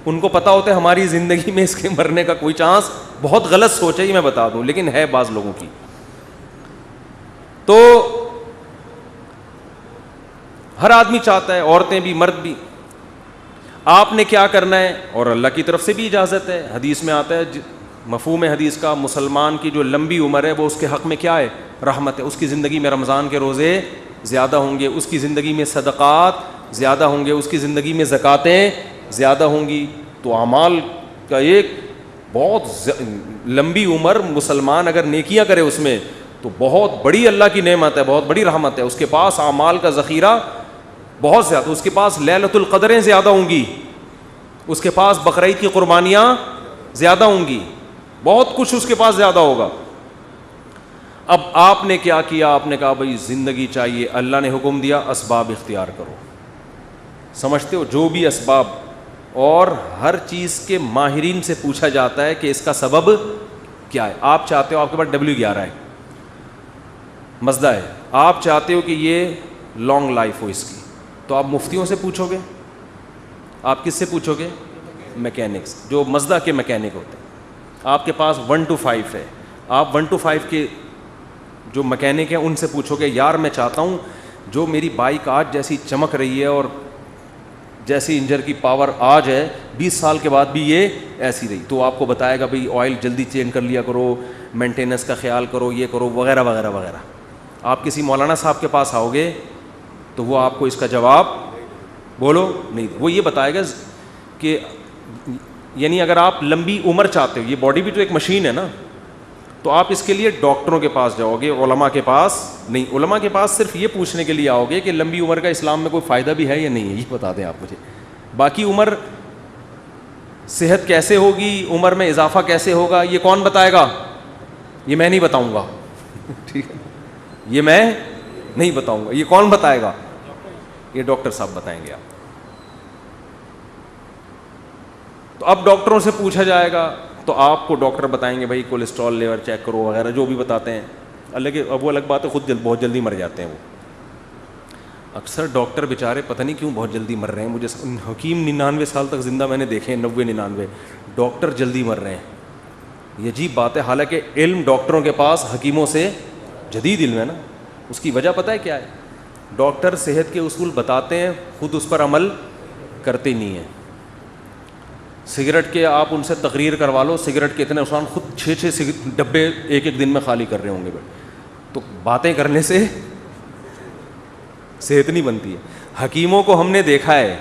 ان کو پتا ہوتا ہے ہماری زندگی میں اس کے مرنے کا کوئی چانس, بہت غلط سوچ ہے یہ میں بتا دوں, لیکن ہے بعض لوگوں کی. تو ہر آدمی چاہتا ہے, عورتیں بھی مرد بھی. آپ نے کیا کرنا ہے, اور اللہ کی طرف سے بھی اجازت ہے, حدیث میں آتا ہے, مفہوم حدیث کا, مسلمان کی جو لمبی عمر ہے وہ اس کے حق میں کیا ہے, رحمت ہے. اس کی زندگی میں رمضان کے روزے زیادہ ہوں گے, اس کی زندگی میں صدقات زیادہ ہوں گے, اس کی زندگی میں زکاتیں زیادہ ہوں گی. تو اعمال کا ایک بہت لمبی عمر مسلمان اگر نیکیاں کرے اس میں تو بہت بڑی اللہ کی نعمت ہے, بہت بڑی رحمت ہے. اس کے پاس اعمال کا ذخیرہ بہت زیادہ, اس کے پاس لیلۃ القدریں زیادہ ہوں گی, اس کے پاس بقرعید کی قربانیاں زیادہ ہوں گی, بہت کچھ اس کے پاس زیادہ ہوگا. اب آپ نے کیا کیا, آپ نے کہا بھائی زندگی چاہیے, اللہ نے حکم دیا اسباب اختیار کرو. سمجھتے ہو, جو بھی اسباب, اور ہر چیز کے ماہرین سے پوچھا جاتا ہے کہ اس کا سبب کیا ہے. آپ چاہتے ہو, آپ کے پاس W11 ہے, مزدہ ہے, آپ چاہتے ہو کہ یہ لانگ لائف ہو اس کی, تو آپ مفتیوں سے پوچھو گے, آپ کس سے پوچھو گے, میکینکس, جو مزدہ کے میکینک ہوتے ہیں. آپ کے پاس 1 to 5 ہے, آپ 1 to 5 کے جو میکینک ہیں ان سے پوچھو گے, یار میں چاہتا ہوں جو میری بائک آج جیسی چمک رہی ہے اور جیسی انجن کی پاور آج ہے 20 سال کے بعد بھی یہ ایسی رہی, تو آپ کو بتائے گا بھئی آئل جلدی چینج کر لیا کرو, مینٹیننس کا خیال کرو, یہ کرو, وغیرہ وغیرہ وغیرہ. آپ کسی مولانا صاحب کے پاس آؤ گے تو وہ آپ کو اس کا جواب بولو نہیں, وہ یہ بتائے گا کہ یعنی اگر آپ لمبی عمر چاہتے ہو, یہ باڈی بھی تو ایک مشین ہے نا, تو آپ اس کے لیے ڈاکٹروں کے پاس جاؤ گے, علماء کے پاس نہیں. علماء کے پاس صرف یہ پوچھنے کے لیے آؤ گے کہ لمبی عمر کا اسلام میں کوئی فائدہ بھی ہے یا نہیں ہے, یہ بتا دیں آپ مجھے. باقی عمر, صحت کیسے ہوگی, عمر میں اضافہ کیسے ہوگا, یہ کون بتائے گا, یہ میں نہیں بتاؤں گا. ٹھیک ہے, یہ میں نہیں بتاؤں گا, یہ کون بتائے گا, یہ ڈاکٹر صاحب بتائیں گے. آپ تو اب ڈاکٹروں سے پوچھا جائے گا تو آپ کو ڈاکٹر بتائیں گے بھائی کولیسٹرول لیول چیک کرو وغیرہ, جو بھی بتاتے ہیں. اب وہ الگ بات ہے, خود بہت جلدی مر جاتے ہیں وہ. اکثر ڈاکٹر بیچارے پتہ نہیں کیوں بہت جلدی مر رہے ہیں. مجھے حکیم 99 سال تک زندہ میں نے دیکھے ہیں, 90-99, ڈاکٹر جلدی مر رہے ہیں. یہ عجیب بات ہے, حالانکہ علم ڈاکٹروں کے پاس حکیموں سے جدید علم ہے نا. اس کی وجہ پتہ ہے کیا ہے, ڈاکٹر صحت کے اصول بتاتے ہیں, خود اس پر عمل کرتے نہیں ہیں. سگریٹ کے آپ ان سے تقریر کروا لو, سگریٹ کے اتنے نقصان, خود 6 ڈبے ایک دن میں خالی کر رہے ہوں گے. تو باتیں کرنے سے صحت نہیں بنتی ہے. حکیموں کو ہم نے دیکھا ہے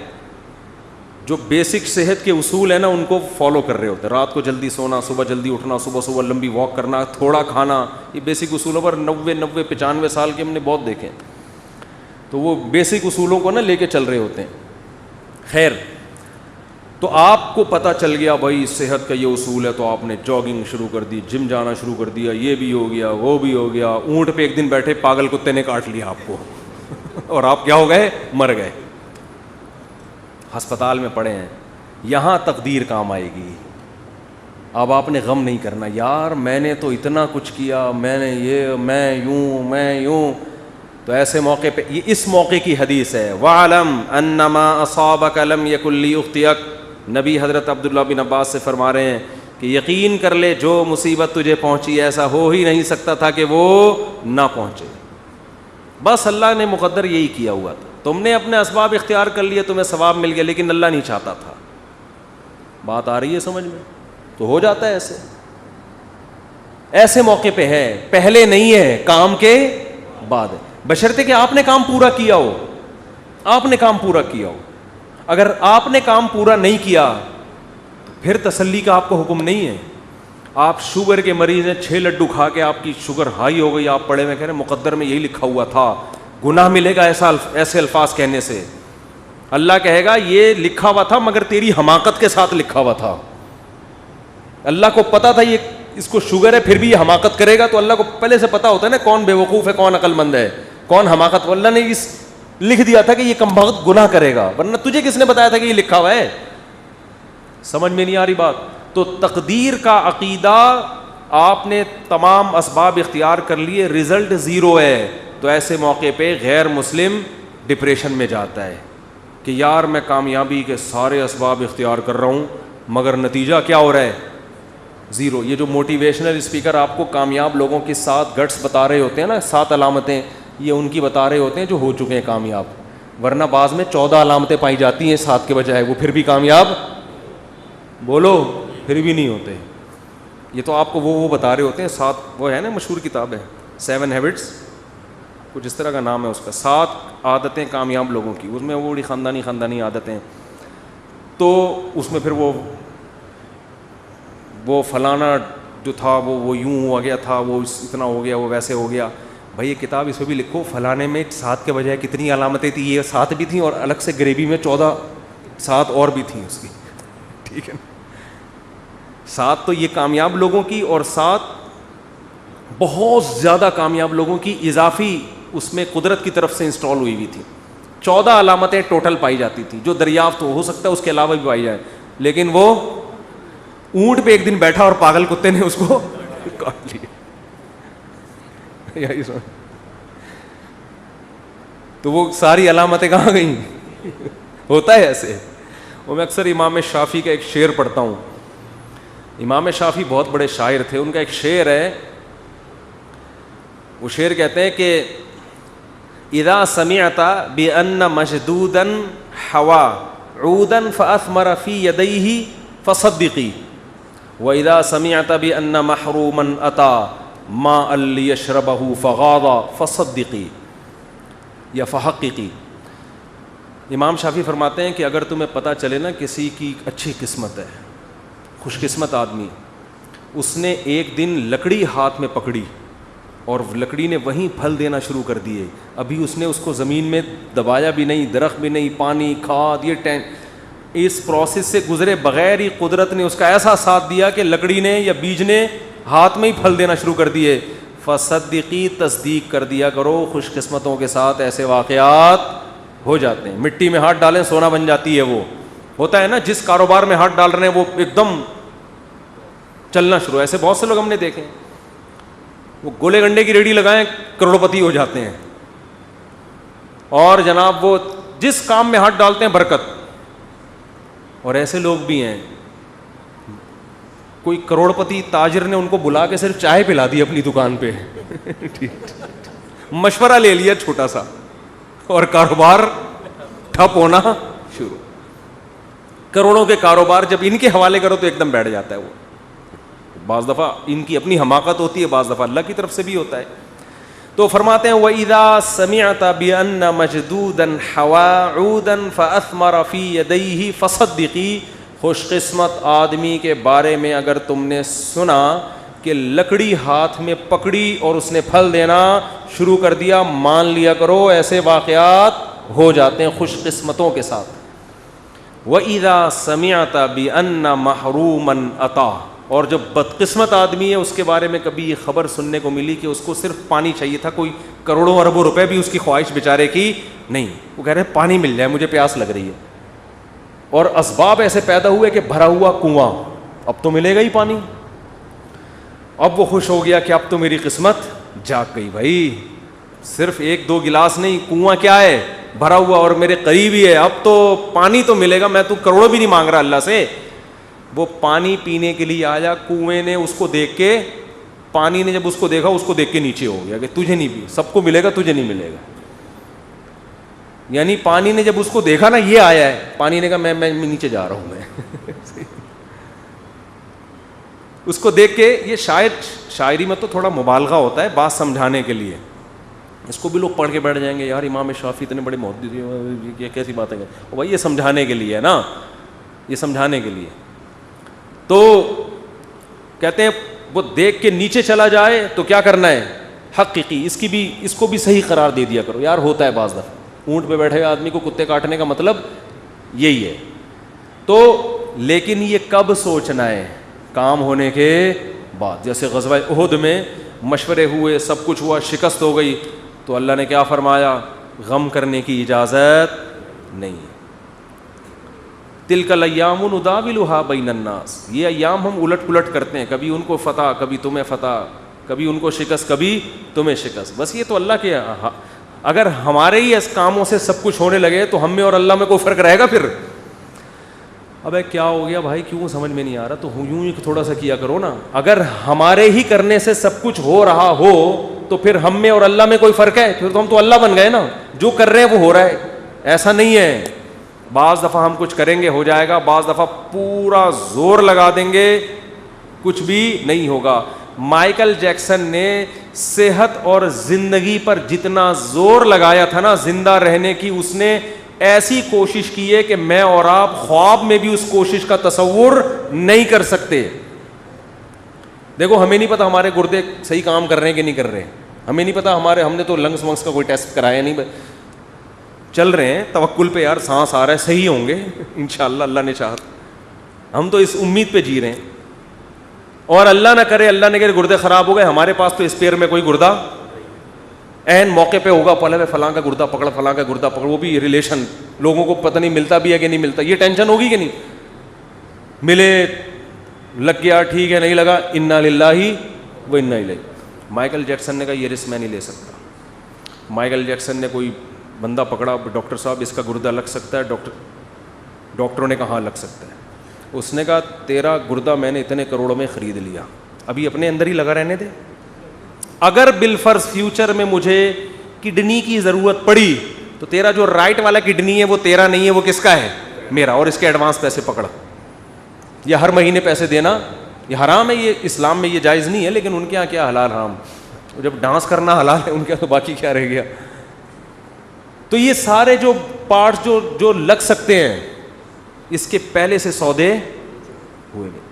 جو بیسک صحت کے اصول ہیں نا ان کو فالو کر رہے ہوتے ہیں. رات کو جلدی سونا, صبح جلدی اٹھنا, صبح لمبی واک کرنا, تھوڑا کھانا, یہ بیسک اصولوں پر 90-95 سال کے ہم نے بہت دیکھے. تو وہ بیسک اصولوں کو نا لے کے چل رہے ہوتے ہیں. خیر, تو آپ کو پتہ چل گیا بھائی صحت کا یہ اصول ہے, تو آپ نے جاگنگ شروع کر دی, جم جانا شروع کر دیا, یہ بھی ہو گیا, وہ بھی ہو گیا. اونٹ پہ ایک دن بیٹھے پاگل کتے نے کاٹ لیا آپ کو اور آپ کیا ہو گئے, مر گئے, ہسپتال میں پڑے ہیں. یہاں تقدیر کام آئے گی. اب آپ نے غم نہیں کرنا, یار میں نے تو اتنا کچھ کیا, میں نے یہ, میں یوں. تو ایسے موقع پہ, یہ اس موقع کی حدیث ہے, وَعْلَمْ أَنَّمَا أَصَابَكَ لَمْ يَكُنْ لِيُخْطِئَكَ. نبی حضرت عبداللہ بن عباس سے فرما رہے ہیں کہ یقین کر لے جو مصیبت تجھے پہنچی ایسا ہو ہی نہیں سکتا تھا کہ وہ نہ پہنچے. بس اللہ نے مقدر یہی کیا ہوا تھا. تم نے اپنے اسباب اختیار کر لیے, تمہیں ثواب مل گیا, لیکن اللہ نہیں چاہتا تھا. بات آ رہی ہے سمجھ میں؟ تو ہو جاتا ہے ایسے موقع پہ ہے, پہلے نہیں ہے, کام کے بعد ہے, بشرطے کہ آپ نے کام پورا کیا ہو. آپ نے کام پورا کیا ہو. اگر آپ نے کام پورا نہیں کیا تو پھر تسلی کا آپ کو حکم نہیں ہے. آپ شوگر کے مریض ہیں, 6 لڈو کھا کے آپ کی شوگر ہائی ہو گئی, آپ پڑھے ہوئے کہہ رہے ہیں مقدر میں یہی لکھا ہوا تھا, گناہ ملے گا ایسے الفاظ کہنے سے. اللہ کہے گا یہ لکھا ہوا تھا مگر تیری حماقت کے ساتھ لکھا ہوا تھا. اللہ کو پتا تھا یہ اس کو شوگر ہے پھر بھی یہ حماقت کرے گا, تو اللہ کو پہلے سے پتا ہوتا ہے نا کون بے وقوف ہے, کون عقل مند ہے, کون حماقت. اللہ نے اس لکھ دیا تھا کہ یہ کمبخت گناہ کرے گا, ورنہ تجھے کس نے بتایا تھا کہ یہ لکھا ہوا ہے؟ سمجھ میں نہیں آ رہی بات؟ تو تقدیر کا عقیدہ, آپ نے تمام اسباب اختیار کر لیے, رزلٹ 0 ہے, تو ایسے موقع پہ غیر مسلم ڈپریشن میں جاتا ہے کہ یار میں کامیابی کے سارے اسباب اختیار کر رہا ہوں مگر نتیجہ کیا ہو رہا ہے؟ زیرو. یہ جو موٹیویشنل اسپیکر آپ کو کامیاب لوگوں کے 7 گٹس بتا رہے ہوتے ہیں نا، 7 علامتیں، یہ ان کی بتا رہے ہوتے ہیں جو ہو چکے ہیں کامیاب. ورنہ بعض میں 14 علامتیں پائی جاتی ہیں 7 کے بجائے، وہ پھر بھی کامیاب بولو پھر بھی نہیں ہوتے. یہ تو آپ کو وہ بتا رہے ہوتے ہیں 7. وہ ہے نا مشہور کتاب ہے 7 ہیبٹس، کچھ اس طرح کا نام ہے اس کا، 7 عادتیں کامیاب لوگوں کی. اس میں وہ بڑی خاندانی عادتیں، تو اس میں پھر وہ فلانا جو تھا وہ یوں ہو گیا تھا، وہ اتنا ہو گیا، وہ ویسے ہو گیا. بھائی یہ کتاب اس میں بھی لکھو فلانے میں 7 کے بجائے کتنی علامتیں تھیں، یہ 7 بھی تھیں اور الگ سے گریوی میں 14 7 اور بھی تھیں اس کی. ٹھیک ہے نا، 7 تو یہ کامیاب لوگوں کی، اور 7 بہت زیادہ کامیاب لوگوں کی اضافی اس میں قدرت کی طرف سے انسٹال ہوئی ہوئی تھی. 14 علامتیں ٹوٹل پائی جاتی تھیں جو دریافت ہو سکتا ہے اس کے علاوہ بھی پائی جائے، لیکن وہ اونٹ پہ ایک دن بیٹھا اور پاگل کتے نے اس کو کاٹ لیا. تو وہ ساری علامتیں کہاں گئیں؟ ہوتا ہے ایسے. وہ میں اکثر امام شافعی کا ایک شعر پڑھتا ہوں. امام شافعی بہت بڑے شاعر تھے. ان کا ایک شعر ہے، وہ شعر کہتے ہیں کہ اذا سمعت بان مشدودا حوا عودا فاثمر في يديه فصدقي واذا سمعت بان محروما اتى ماء ليشربه فغاض فصدقي یا فحققی. امام شافعی فرماتے ہیں کہ اگر تمہیں پتہ چلے نا کسی کی اچھی قسمت ہے، خوش قسمت آدمی، اس نے ایک دن لکڑی ہاتھ میں پکڑی اور لکڑی نے وہیں پھل دینا شروع کر دیے، ابھی اس نے اس کو زمین میں دبایا بھی نہیں، درخت بھی نہیں، پانی کھاد یہ اس پروسیس سے گزرے بغیر ہی قدرت نے اس کا ایسا ساتھ دیا کہ لکڑی نے یا بیج نے ہاتھ میں ہی پھل دینا شروع کر دیے. فصدقی، تصدیق کر دیا کرو، خوش قسمتوں کے ساتھ ایسے واقعات ہو جاتے ہیں. مٹی میں ہاتھ ڈالیں سونا بن جاتی ہے. وہ ہوتا ہے نا، جس کاروبار میں ہاتھ ڈال رہے ہیں وہ ایک دم چلنا شروع. ایسے بہت سے لوگ ہم نے دیکھے، وہ گولے گنڈے کی ریڑھی لگائیں کروڑپتی ہو جاتے ہیں، اور جناب وہ جس کام میں ہاتھ ڈالتے ہیں برکت. اور ایسے لوگ بھی ہیں، کوئی کروڑپتی تاجر نے ان کو بلا کے صرف چائے پلا دی اپنی دکان پہ، مشورہ لے لیا چھوٹا سا، اور کاروبار ٹھپ ہونا شروع. کروڑوں کے کاروبار جب ان کے حوالے کرو تو ایک دم بیٹھ جاتا ہے. وہ بعض دفعہ ان کی اپنی حماقت ہوتی ہے، بعض دفعہ اللہ کی طرف سے بھی ہوتا ہے. تو فرماتے ہیں وَإِذَا سَمِعْتَ بِأَنَّ مَجْدُودًا حَوَا عُودًا فَأَثْمَرَ فِي يَدَيْهِ فَصَدِّقِي. خوش قسمت آدمی کے بارے میں اگر تم نے سنا کہ لکڑی ہاتھ میں پکڑی اور اس نے پھل دینا شروع کر دیا، مان لیا کرو ایسے واقعات ہو جاتے ہیں خوش قسمتوں کے ساتھ. وَإِذَا سَمِعْتَ بِأَنَّ مَحْرُومًا أَتَى. اور جو بدقسمت آدمی ہے اس کے بارے میں کبھی یہ خبر سننے کو ملی کہ اس کو صرف پانی چاہیے تھا، کوئی کروڑوں اربوں روپے بھی اس کی خواہش بیچارے کی نہیں، وہ کہہ رہے ہیں پانی مل جائے مجھے پیاس لگ رہی ہے، اور اسباب ایسے پیدا ہوئے کہ بھرا ہوا کنواں، اب تو ملے گا ہی پانی. اب وہ خوش ہو گیا کہ اب تو میری قسمت جاگ گئی. بھائی صرف 1-2 گلاس نہیں، کنواں کیا ہے بھرا ہوا اور میرے قریب ہی ہے، اب تو پانی تو ملے گا، میں تو کروڑوں بھی نہیں مانگ رہا اللہ سے. وہ پانی پینے کے لیے آیا، کنویں نے اس کو دیکھ کے، پانی نے جب اس کو دیکھا اس کو دیکھ کے نیچے ہو گیا کہ تجھے نہیں بھی، سب کو ملے گا تجھے نہیں ملے گا. یعنی پانی نے جب اس کو دیکھا نا یہ آیا ہے، پانی نے کہا میں نیچے جا رہا ہوں. میں اس کو دیکھ کے، یہ شاعری میں تو تھوڑا مبالغہ ہوتا ہے بات سمجھانے کے لیے، اس کو بھی لوگ پڑھ کے بیٹھ جائیں گے یار امام شافعی اتنے بڑے محدث، یہ کیسی باتیں ہیں. بھائی یہ سمجھانے کے لیے ہے نا، یہ سمجھانے کے لیے. تو کہتے ہیں وہ دیکھ کے نیچے چلا جائے تو کیا کرنا ہے، حقیقی اس کو بھی صحیح قرار دے دیا کرو. یار ہوتا ہے بعض دفعہ اونٹ پہ بیٹھے ہوئے آدمی کو کتے کاٹنے کا مطلب یہی ہے. تو لیکن یہ کب سوچنا ہے، کام ہونے کے بعد. جیسے غزوہ احد میں مشورے ہوئے، سب کچھ ہوا، شکست ہو گئی، تو اللہ نے کیا فرمایا، غم کرنے کی اجازت نہیں. تلک الایام نداولها بین الناس. یہ ایام ہم الٹ پلٹ کرتے ہیں، کبھی ان کو فتح، کبھی تمہیں فتح، کبھی ان کو شکست، کبھی تمہیں شکست. بس یہ تو اللہ کے اگر ہمارے ہی اس کاموں سے سب کچھ ہونے لگے تو ہم میں اور اللہ میں کوئی فرق رہے گا پھر؟ ابے کیا ہو گیا بھائی, کیوں سمجھ میں نہیں آ رہا؟ تو یوں ہی تھوڑا سا کیا کرو نا. اگر ہمارے ہی کرنے سے سب کچھ ہو رہا ہو تو پھر ہم میں اور اللہ میں کوئی فرق ہے؟ پھر تو ہم تو اللہ بن گئے نا. جو کر رہے ہیں وہ ہو رہا ہے. ایسا نہیں ہے, بعض دفعہ ہم کچھ کریں گے ہو جائے گا, بعض دفعہ پورا زور لگا دیں گے کچھ بھی نہیں ہوگا. مائیکل جیکسن نے صحت اور زندگی پر جتنا زور لگایا تھا نا زندہ رہنے کی, اس نے ایسی کوشش کی ہے کہ میں اور آپ خواب میں بھی اس کوشش کا تصور نہیں کر سکتے. دیکھو ہمیں نہیں پتا ہمارے گردے صحیح کام کر رہے ہیں کہ نہیں کر رہے, ہمیں نہیں پتا ہم نے تو لنگس ونگس کا کوئی ٹیسٹ کرایا نہیں, چل رہے ہیں توکل پہ یار, سانس آ رہا ہے, صحیح ہوں گے انشاءاللہ اللہ نے چاہا. ہم تو اس امید پہ جی رہے ہیں. اور اللہ نہ کرے گردے خراب ہو گئے, ہمارے پاس تو اسپیئر میں کوئی گردہ این موقع پہ ہوگا, پہلے فلاں کا گردہ پکڑ, فلاں کا گردہ پکڑ, وہ بھی ریلیشن لوگوں کو پتہ نہیں ملتا بھی ہے کہ نہیں ملتا, یہ ٹینشن ہوگی کہ نہیں؟ ملے, لگ گیا, ٹھیک ہے, نہیں لگا, انا للہ و انا الیہ. مائیکل جیکسن نے کہا یہ رسک میں نہیں لے سکتا. مائیکل جیکسن نے کوئی بندہ پکڑا, ڈاکٹر صاحب اس کا گردہ لگ سکتا ہے؟ ڈاکٹروں نے کہا ہاں لگ سکتا ہے. اس نے کہا تیرا گردہ میں نے اتنے کروڑوں میں خرید لیا, ابھی اپنے اندر ہی لگا رہنے دے. اگر بالفرض فیوچر میں مجھے کڈنی کی ضرورت پڑی تو تیرا جو رائٹ والا کڈنی ہے وہ تیرا نہیں ہے, وہ کس کا ہے؟ میرا. اور اس کے ایڈوانس پیسے پکڑ, یا ہر مہینے پیسے دینا, یہ حرام ہے, یہ اسلام میں یہ جائز نہیں ہے, لیکن ان کے یہاں کیا حلال حرام, جب ڈانس کرنا حلال ہے ان کے تو باقی کیا رہ گیا. تو یہ سارے جو پارٹس جو لگ سکتے ہیں اس کے پہلے سے سودے ہوئے نہیں.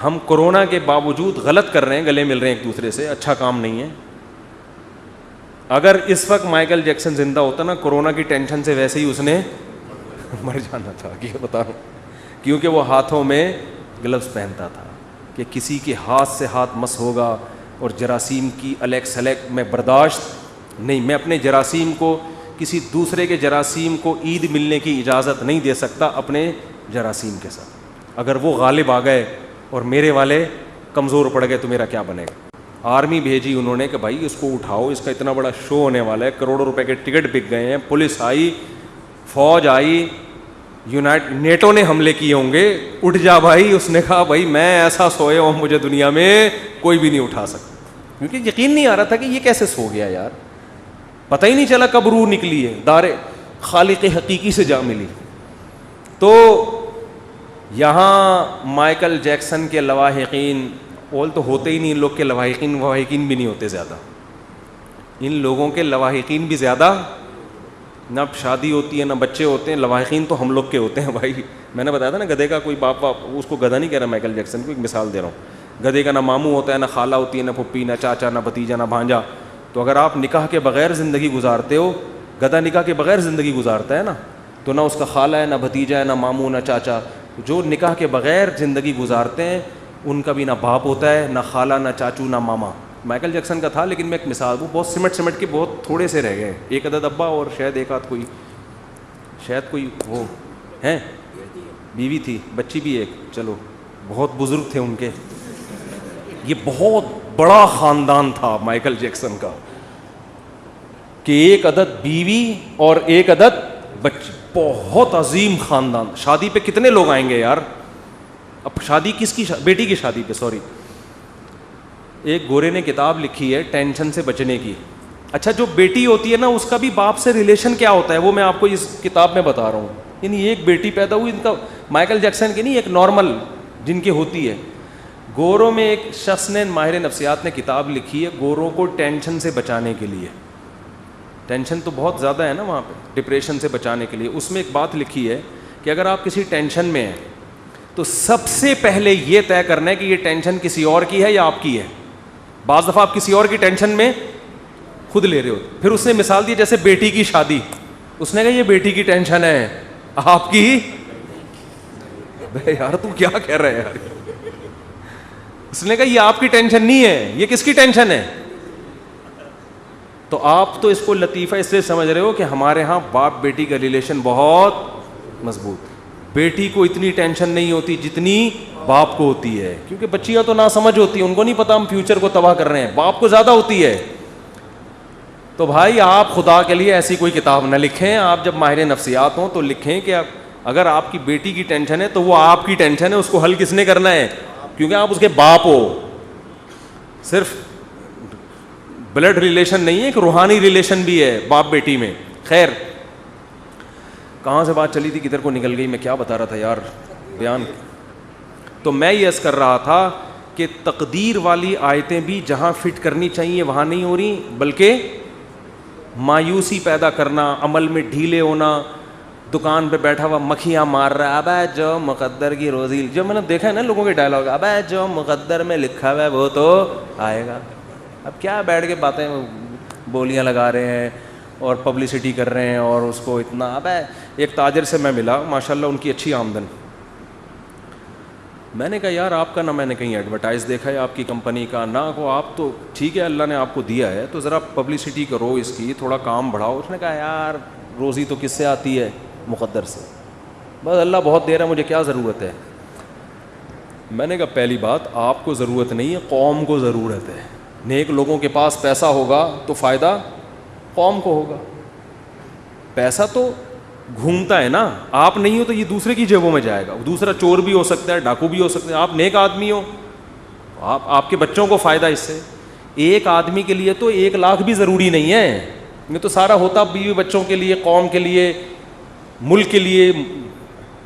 ہم کورونا کے باوجود غلط کر رہے ہیں, گلے مل رہے ہیں ایک دوسرے سے, اچھا کام نہیں ہے. اگر اس وقت مائیکل جیکسن زندہ ہوتا نا, کورونا کی ٹینشن سے ویسے ہی اس نے مر جانا تھا, یہ بتا رہا ہوں, کیونکہ وہ ہاتھوں میں گلوز پہنتا تھا کہ کسی کے ہاتھ سے ہاتھ مس ہوگا. اور جراثیم کی الیک سلیک میں برداشت نہیں, میں اپنے جراثیم کو کسی دوسرے کے جراثیم کو عید ملنے کی اجازت نہیں دے سکتا اپنے جراثیم کے ساتھ. اگر وہ غالب آ گئے اور میرے والے کمزور پڑ گئے تو میرا کیا بنے گا؟ آرمی بھیجی انہوں نے کہ بھائی اس کو اٹھاؤ, اس کا اتنا بڑا شو ہونے والا ہے, کروڑوں روپے کے ٹکٹ بک گئے ہیں, پولیس آئی, فوج آئی, نیٹو نے حملے کیے ہوں گے, اٹھ جا بھائی. اس نے کہا بھائی میں ایسا سوئے ہوں مجھے دنیا میں کوئی بھی نہیں اٹھا سکتا, کیونکہ یقین نہیں آ رہا تھا کہ یہ کیسے سو گیا یار, پتہ ہی نہیں چلا کب روح نکلی ہے, دار خالق حقیقی سے جا ملی. تو یہاں مائیکل جیکسن کے لواحقین اول تو ہوتے ہی نہیں, ان لوگ کے لواحقین بھی نہیں ہوتے زیادہ, ان لوگوں کے لواحقین بھی زیادہ, نہ شادی ہوتی ہے نہ بچے ہوتے ہیں, لواحقین تو ہم لوگ کے ہوتے ہیں بھائی. میں نے بتایا تھا نا گدھے کا کوئی باپ, اس کو گدھا نہیں کہہ رہا مائیکل جیکسن کو, ایک مثال دے رہا ہوں. گدھے کا نہ ماموں ہوتا ہے, نہ خالہ ہوتی ہے, نہ پھپھی, نہ چاچا, نہ بھتیجا, نہ بھانجا. تو اگر آپ نکاح کے بغیر زندگی گزارتے ہو, گدھا نکاح کے بغیر زندگی گزارتا ہے نا, تو نہ اس کا خالہ ہے, نہ بھتیجا ہے, نہ ماموں, نہ چاچا. جو نکاح کے بغیر زندگی گزارتے ہیں ان کا بھی نہ باپ ہوتا ہے, نہ خالہ, نہ چاچو, نہ ماما. مائیکل جیکسن کا تھا, لیکن میں ایک مثال, وہ بہت سمٹ کے بہت تھوڑے سے رہ گئے, ایک عدد ابا اور شاید ایک آدھ کوئی وہ ہیں, بیوی تھی, بچی بھی ایک, چلو بہت بزرگ تھے ان کے. یہ بہت بڑا خاندان تھا مائیکل جیکسن کا کہ ایک عدد بیوی اور ایک عدد بچی, بہت عظیم خاندان. شادی پہ کتنے لوگ آئیں گے یار؟ اب شادی کس کی بیٹی کی شادی پہ, سوری, ایک گورے نے کتاب لکھی ہے ٹینشن سے بچنے کی. اچھا جو بیٹی ہوتی ہے نا اس کا بھی باپ سے ریلیشن کیا ہوتا ہے وہ میں آپ کو اس کتاب میں بتا رہا ہوں. یعنی ایک بیٹی پیدا ہوئی, ان کا مائیکل جیکسن کی نہیں, ایک نارمل جن کی ہوتی ہے. گوروں میں ایک شخص نے, ماہر نفسیات نے کتاب لکھی ہے گوروں کو ٹینشن سے بچانے کے لیے. ٹینشن تو بہت زیادہ ہے نا وہاں پہ, ڈپریشن سے بچانے کے لیے. اس میں ایک بات لکھی ہے کہ اگر آپ کسی ٹینشن میں ہیں تو سب سے پہلے یہ طے کرنا ہے کہ یہ ٹینشن کسی اور کی ہے یا آپ کی ہے. بعض دفعہ آپ کسی اور کی ٹینشن میں خود لے رہے ہو. پھر اس نے مثال دی جیسے بیٹی کی شادی, اس نے کہا یہ بیٹی کی ٹینشن ہے, آپ کی یار تو کیا کہہ رہے ہیں یار. اس نے کہا یہ آپ کی ٹینشن نہیں ہے, یہ کس کی ٹینشن ہے. تو آپ تو اس کو لطیفہ اس لیے سمجھ رہے ہو کہ ہمارے ہاں باپ بیٹی کا ریلیشن بہت مضبوط. بیٹی کو اتنی ٹینشن نہیں ہوتی جتنی باپ کو ہوتی ہے, کیونکہ بچیاں تو نہ سمجھ ہوتی ہیں, ان کو نہیں پتا ہم فیوچر کو تباہ کر رہے ہیں. باپ کو زیادہ ہوتی ہے. تو بھائی آپ خدا کے لیے ایسی کوئی کتاب نہ لکھیں. آپ جب ماہر نفسیات ہوں تو لکھیں کہ اگر آپ کی بیٹی کی ٹینشن ہے تو وہ آپ کی ٹینشن ہے, اس کو حل کس نے کرنا ہے, کیونکہ آپ اس کے باپ ہو. صرف بلڈ ریلیشن نہیں ہے, ایک روحانی ریلیشن بھی ہے باپ بیٹی میں. خیر, کہاں سے بات چلی تھی, کدھر کو نکل گئی, میں کیا بتا رہا تھا یار بیان. تو میں یہ عرض کر رہا تھا کہ تقدیر والی آیتیں بھی جہاں فٹ کرنی چاہیے وہاں نہیں ہو رہی, بلکہ مایوسی پیدا کرنا, عمل میں ڈھیلے ہونا, دکان پہ بیٹھا ہوا مکھیاں مار رہا ہے, ابے جو مقدر کی روزی, جو میں نے دیکھا ہے نا لوگوں کے ڈائلاگ, ابے جو مقدر میں لکھا ہوا ہے وہ تو آئے گا. اب کیا بیٹھ کے باتیں بولیاں لگا رہے ہیں اور پبلسٹی کر رہے ہیں اور اس کو اتنا. ابے ایک تاجر سے میں ملا, ماشاءاللہ ان کی اچھی آمدن. میں نے کہا یار آپ کا نہ میں نے کہیں ایڈورٹائز دیکھا ہے آپ کی کمپنی کا, نہ کو آپ تو ٹھیک ہے اللہ نے آپ کو دیا ہے تو ذرا پبلسٹی کرو اس کی, تھوڑا کام بڑھاؤ. اس نے کہا یار روزی تو کس سے آتی ہے, مقدر سے, بس اللہ بہت دے رہا ہے, مجھے کیا ضرورت ہے. میں نے کہا پہلی بات آپ کو ضرورت نہیں ہے, قوم کو ضرورت ہے. نیک لوگوں کے پاس پیسہ ہوگا تو فائدہ قوم کو ہوگا. پیسہ تو گھومتا ہے نا, آپ نہیں ہو تو یہ دوسرے کی جیبوں میں جائے گا. دوسرا چور بھی ہو سکتا ہے, ڈاکو بھی ہو سکتا ہے, آپ نیک آدمی ہو, آپ کے بچوں کو فائدہ اس سے. ایک آدمی کے لیے تو 1 لاکھ بھی ضروری نہیں ہے, یہ تو سارا ہوتا بیوی بچوں کے لیے, قوم کے لیے, ملک کے لیے,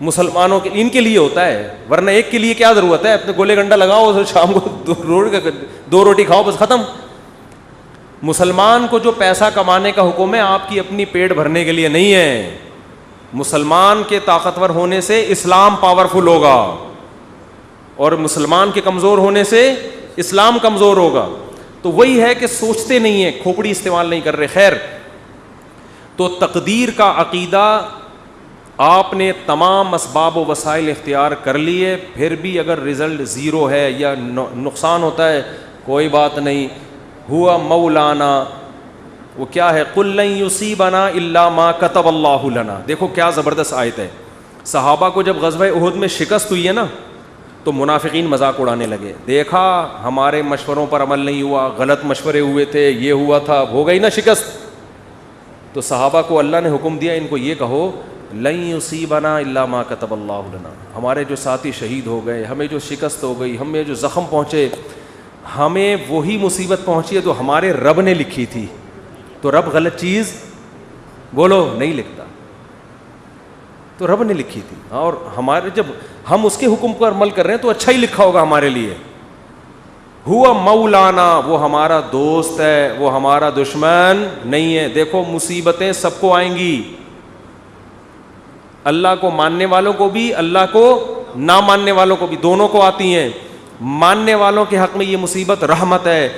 مسلمانوں کے, ان کے لیے ہوتا ہے. ورنہ ایک کے لیے کیا ضرورت ہے, اپنے گولے گنڈا لگاؤ, شام کو 2 روٹی کھاؤ, بس ختم. مسلمان کو جو پیسہ کمانے کا حکم ہے آپ کی اپنی پیٹ بھرنے کے لیے نہیں ہے. مسلمان کے طاقتور ہونے سے اسلام پاورفل ہوگا, اور مسلمان کے کمزور ہونے سے اسلام کمزور ہوگا. تو وہی ہے کہ سوچتے نہیں ہیں, کھوپڑی استعمال نہیں کر رہے. خیر, تو تقدیر کا عقیدہ آپ نے تمام اسباب و وسائل اختیار کر لیے, پھر بھی اگر رزلٹ 0 ہے یا نقصان ہوتا ہے کوئی بات نہیں. ہوا مولانا, وہ کیا ہے, قل لن یصیبنا الا ما کتب اللہ لنا. دیکھو کیا زبردست آیت ہے. صحابہ کو جب غزوہ احد میں شکست ہوئی ہے نا تو منافقین مذاق اڑانے لگے, دیکھا ہمارے مشوروں پر عمل نہیں ہوا, غلط مشورے ہوئے تھے, یہ ہوا تھا, ہو گئی نا شکست. تو صحابہ کو اللہ نے حکم دیا ان کو یہ کہو لن یصیبنا الا ما کتب اللہ لنا. ہمارے جو ساتھی شہید ہو گئے, ہمیں جو شکست ہو گئی, ہمیں جو زخم پہنچے, ہمیں وہی مصیبت پہنچی ہے جو ہمارے رب نے لکھی تھی. تو رب غلط چیز بولو نہیں لکھتا, تو رب نے لکھی تھی. اور ہمارے جب ہم اس کے حکم پر عمل کر رہے ہیں تو اچھا ہی لکھا ہوگا ہمارے لیے. ہوا مولانا, وہ ہمارا دوست ہے, وہ ہمارا دشمن نہیں ہے. دیکھو مصیبتیں سب کو آئیں گی, اللہ کو ماننے والوں کو بھی, اللہ کو نہ ماننے والوں کو بھی, دونوں کو آتی ہیں. ماننے والوں کے حق میں یہ مصیبت رحمت ہے,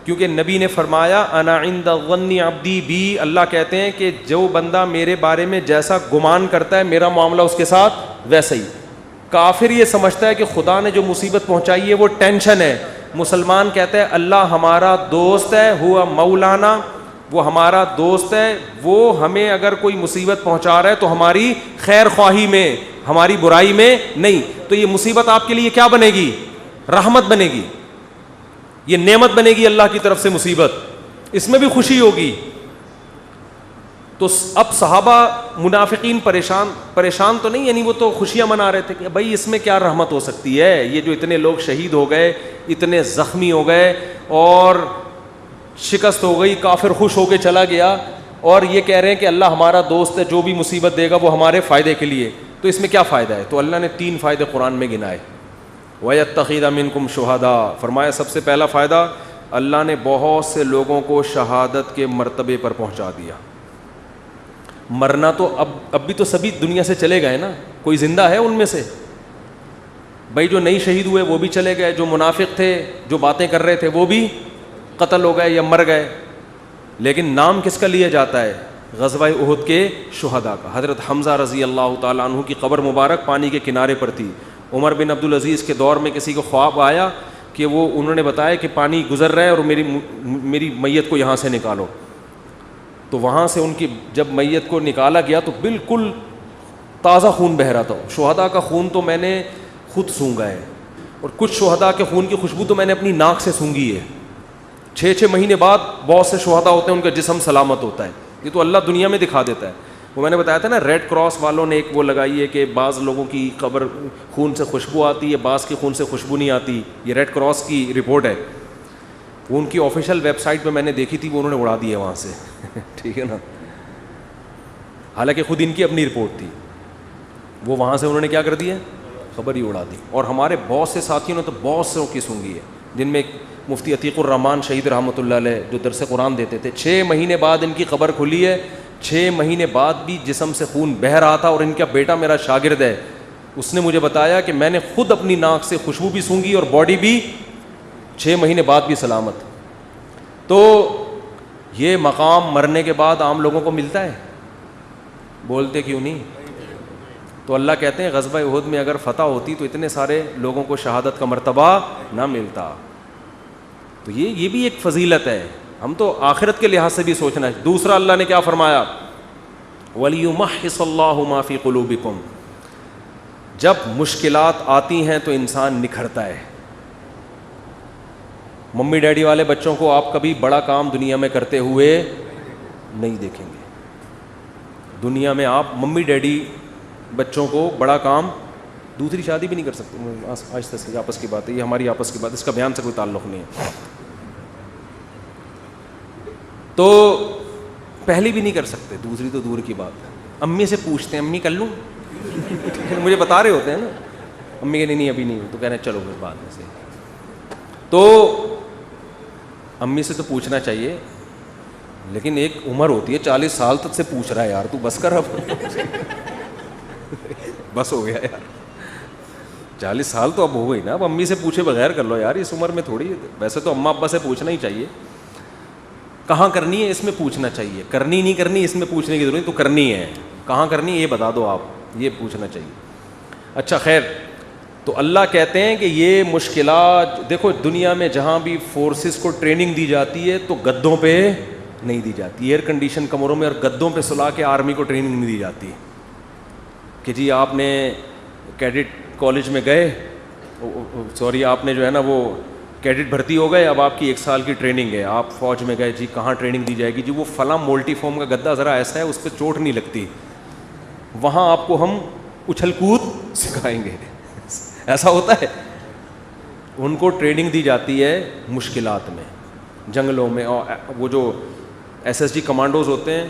کیونکہ نبی نے فرمایا انا عند ظن عبدی بی. اللہ کہتے ہیں کہ جو بندہ میرے بارے میں جیسا گمان کرتا ہے میرا معاملہ اس کے ساتھ ویسا ہی. کافر یہ سمجھتا ہے کہ خدا نے جو مصیبت پہنچائی ہے وہ ٹینشن ہے. مسلمان کہتا ہے اللہ ہمارا دوست ہے, ہوا مولانا, وہ ہمارا دوست ہے, وہ ہمیں اگر کوئی مصیبت پہنچا رہا ہے تو ہماری خیر خواہی میں, ہماری برائی میں نہیں. تو یہ مصیبت آپ کے لیے کیا بنے گی, رحمت بنے گی, یہ نعمت بنے گی اللہ کی طرف سے مصیبت, اس میں بھی خوشی ہوگی. تو اب صحابہ منافقین پریشان تو نہیں, یعنی وہ تو خوشیاں منا رہے تھے کہ بھائی اس میں کیا رحمت ہو سکتی ہے, یہ جو اتنے لوگ شہید ہو گئے, اتنے زخمی ہو گئے اور شکست ہو گئی, کافر خوش ہو کے چلا گیا, اور یہ کہہ رہے ہیں کہ اللہ ہمارا دوست ہے, جو بھی مصیبت دے گا وہ ہمارے فائدے کے لیے. تو اس میں کیا فائدہ ہے؟ تو اللہ نے 3 فائدے قرآن میں گنائے. وَيَتَّخِذَ مِنْكُمْ شُهَدَاءَ, فرمایا سب سے پہلا فائدہ اللہ نے بہت سے لوگوں کو شہادت کے مرتبے پر پہنچا دیا. مرنا تو اب بھی تو سبھی دنیا سے چلے گئے نا, کوئی زندہ ہے ان میں سے؟ بھائی جو نہیں شہید ہوئے وہ بھی چلے گئے, جو منافق تھے, جو باتیں کر رہے تھے وہ بھی قتل ہو گئے یا مر گئے. لیکن نام کس کا لیا جاتا ہے؟ غزوہ احد کے شہداء کا. حضرت حمزہ رضی اللہ تعالیٰ عنہ کی قبر مبارک پانی کے کنارے پر تھی. عمر بن عبدالعزیز کے دور میں کسی کو خواب آیا کہ وہ انہوں نے بتایا کہ پانی گزر رہا ہے اور میری میت کو یہاں سے نکالو. تو وہاں سے ان کی جب میت کو نکالا گیا تو بالکل تازہ خون بہہ رہا تھا. شہداء کا خون تو میں نے خود سونگا ہے, اور کچھ شہداء کے خون کی خوشبو تو میں نے اپنی ناک سے سونگھی ہے. 6 مہینے بعد بہت سے شہداء ہوتے ہیں ان کا جسم سلامت ہوتا ہے. یہ تو اللہ دنیا میں دکھا دیتا ہے. وہ میں نے بتایا تھا نا, ریڈ کراس والوں نے ایک وہ لگائی ہے کہ بعض لوگوں کی قبر خون سے خوشبو آتی ہے, بعض کی خون سے خوشبو نہیں آتی. یہ ریڈ کراس کی رپورٹ ہے, وہ ان کی آفیشیل ویب سائٹ پہ میں نے دیکھی تھی, وہ انہوں نے اڑا دی ہے وہاں سے. ٹھیک ہے نا, حالانکہ خود ان کی اپنی رپورٹ تھی, وہ وہاں سے انہوں نے کیا کر دیا, خبر ہی اڑا دی. اور ہمارے بہت سے ساتھیوں نے تو بہت سے کی سنگی ہے, جن میں مفتی عتیق الرحمان شہید رحمۃ اللہ علیہ جو درس قرآن دیتے تھے. 6 مہینے بعد ان کی خبر کھلی ہے. 6 مہینے بعد بھی جسم سے خون بہہ رہا تھا. اور ان کا بیٹا میرا شاگرد ہے, اس نے مجھے بتایا کہ میں نے خود اپنی ناک سے خوشبو بھی سونگھی اور باڈی بھی 6 مہینے بعد بھی سلامت. تو یہ مقام مرنے کے بعد عام لوگوں کو ملتا ہے, بولتے کیوں نہیں؟ تو اللہ کہتے ہیں غزوہ احد میں اگر فتح ہوتی تو اتنے سارے لوگوں کو شہادت کا مرتبہ نہ ملتا. تو یہ بھی ایک فضیلت ہے, ہم تو آخرت کے لحاظ سے بھی سوچنا ہے. دوسرا اللہ نے کیا فرمایا, وَلِيُمَحِّصَ اللَّهُ مَا فِي قُلُوبِكُمْ. جب مشکلات آتی ہیں تو انسان نکھرتا ہے. ممی ڈیڈی والے بچوں کو آپ کبھی بڑا کام دنیا میں کرتے ہوئے نہیں دیکھیں گے. دنیا میں آپ ممی ڈیڈی بچوں کو بڑا کام, دوسری شادی بھی نہیں کر سکتے. آہستہ سے آپس کی بات ہے, یہ ہماری آپس کی بات, اس کا بیان سے کوئی تعلق نہیں ہے. تو پہلی بھی نہیں کر سکتے, دوسری تو دور کی بات ہے. امی سے پوچھتے ہیں, امی کر لوں؟ مجھے بتا رہے ہوتے ہیں نا, امی کہ نہیں ابھی نہیں, تو کہنا چلو پھر بعد میں سے. تو امی سے تو پوچھنا چاہیے, لیکن ایک عمر ہوتی ہے 40 سال تک سے پوچھ رہا ہے, یار تو بس کر اب. بس ہو گیا یار, 40 سال تو اب ہو گئی نا, اب امی سے پوچھے بغیر کر لو یار, اس عمر میں تھوڑی. ویسے تو اماں ابا سے پوچھنا ہی چاہیے, کہاں کرنی ہے اس میں پوچھنا چاہیے, کرنی نہیں کرنی اس میں پوچھنے کی ضرورت, تو کرنی ہے, کہاں کرنی ہے یہ بتا دو آپ, یہ پوچھنا چاہیے. اچھا خیر, تو اللہ کہتے ہیں کہ یہ مشکلات دیکھو, دنیا میں جہاں بھی فورسز کو ٹریننگ دی جاتی ہے تو گدوں پہ نہیں دی جاتی, ایئر کنڈیشن کمروں میں اور گدوں پہ سلا کے آرمی کو ٹریننگ نہیں دی جاتی کہ جی آپ نے کیڈٹ کالج میں گئے, سوری آپ نے جو ہے نا وہ کیڈٹ بھرتی ہو گئے, اب آپ کی 1 سال کی ٹریننگ ہے, آپ فوج میں گئے, جی کہاں ٹریننگ دی جائے گی, جی وہ فلاں مولٹی فارم کا گدا ذرا ایسا ہے اس پہ چوٹ نہیں لگتی, وہاں آپ کو ہم اچھل کود سکھائیں گے. ایسا ہوتا ہے. ان کو ٹریننگ دی جاتی ہے مشکلات میں, جنگلوں میں. اور وہ جو SSG کمانڈوز ہوتے ہیں,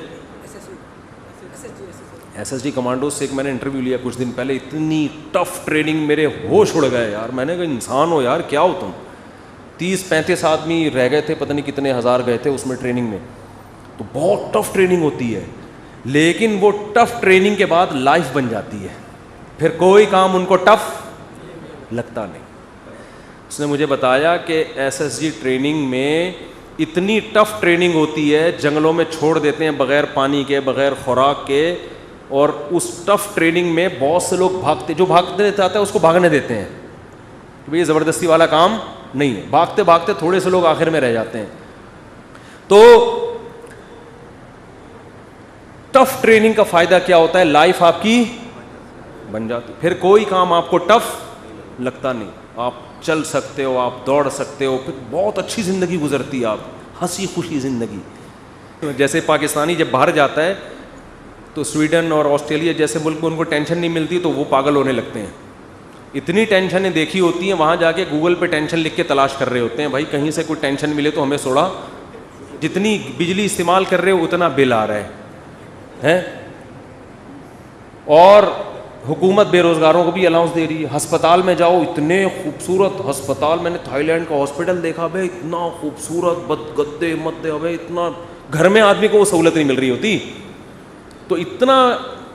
SSG کمانڈوز سے ایک میں نے انٹرویو لیا کچھ دن پہلے, اتنی ٹف ٹریننگ, میرے ہوش اڑ گئے یار. میں نے کہا انسان ہو یار, کیا ہو تم. 30-35 آدمی رہ گئے تھے, پتہ نہیں کتنے ہزار گئے تھے اس میں ٹریننگ میں. تو بہت ٹف ٹریننگ ہوتی ہے, لیکن وہ ٹف ٹریننگ کے بعد لائف بن جاتی ہے, پھر کوئی کام ان کو ٹف لگتا نہیں. اس نے مجھے بتایا کہ SSG ٹریننگ میں اتنی ٹف ٹریننگ ہوتی ہے, جنگلوں میں چھوڑ دیتے ہیں بغیر پانی کے, بغیر خوراک کے, اور اس ٹف ٹریننگ میں بہت سے لوگ بھاگتے, جو بھاگنے چاہتا ہے اس کو بھاگنے دیتے ہیں کہ بھئی یہ زبردستی والا کام نہیں ہے. بھاگتے بھاگتے تھوڑے سے لوگ آخر میں رہ جاتے ہیں. تو ٹف ٹریننگ کا فائدہ کیا ہوتا ہے, لائف آپ کی بن جاتی, پھر کوئی کام آپ کو ٹف لگتا نہیں, آپ چل سکتے ہو, آپ دوڑ سکتے ہو, پھر بہت اچھی زندگی گزرتی ہے, آپ ہنسی خوشی زندگی. جیسے پاکستانی جب باہر جاتا ہے تو سویڈن اور آسٹریلیا جیسے ملک میں ان کو ٹینشن نہیں ملتی تو وہ پاگل ہونے لگتے ہیں. اتنی ٹینشنیں دیکھی ہوتی ہیں, وہاں جا کے گوگل پہ ٹینشن لکھ کے تلاش کر رہے ہوتے ہیں, بھائی کہیں سے کوئی ٹینشن ملے تو ہمیں سوڑا, جتنی بجلی استعمال کر رہے ہو اتنا بل آ رہا ہے. اور حکومت بے روزگاروں کو بھی الاؤنس دے رہی ہے. ہسپتال میں جاؤ, اتنے خوبصورت ہسپتال, میں نے تھائی لینڈ کا ہاسپٹل دیکھا بھائی, اتنا خوبصورت, گدے مدے, بھائی اتنا, گھر میں آدمی کو وہ سہولت نہیں مل رہی ہوتی, تو اتنا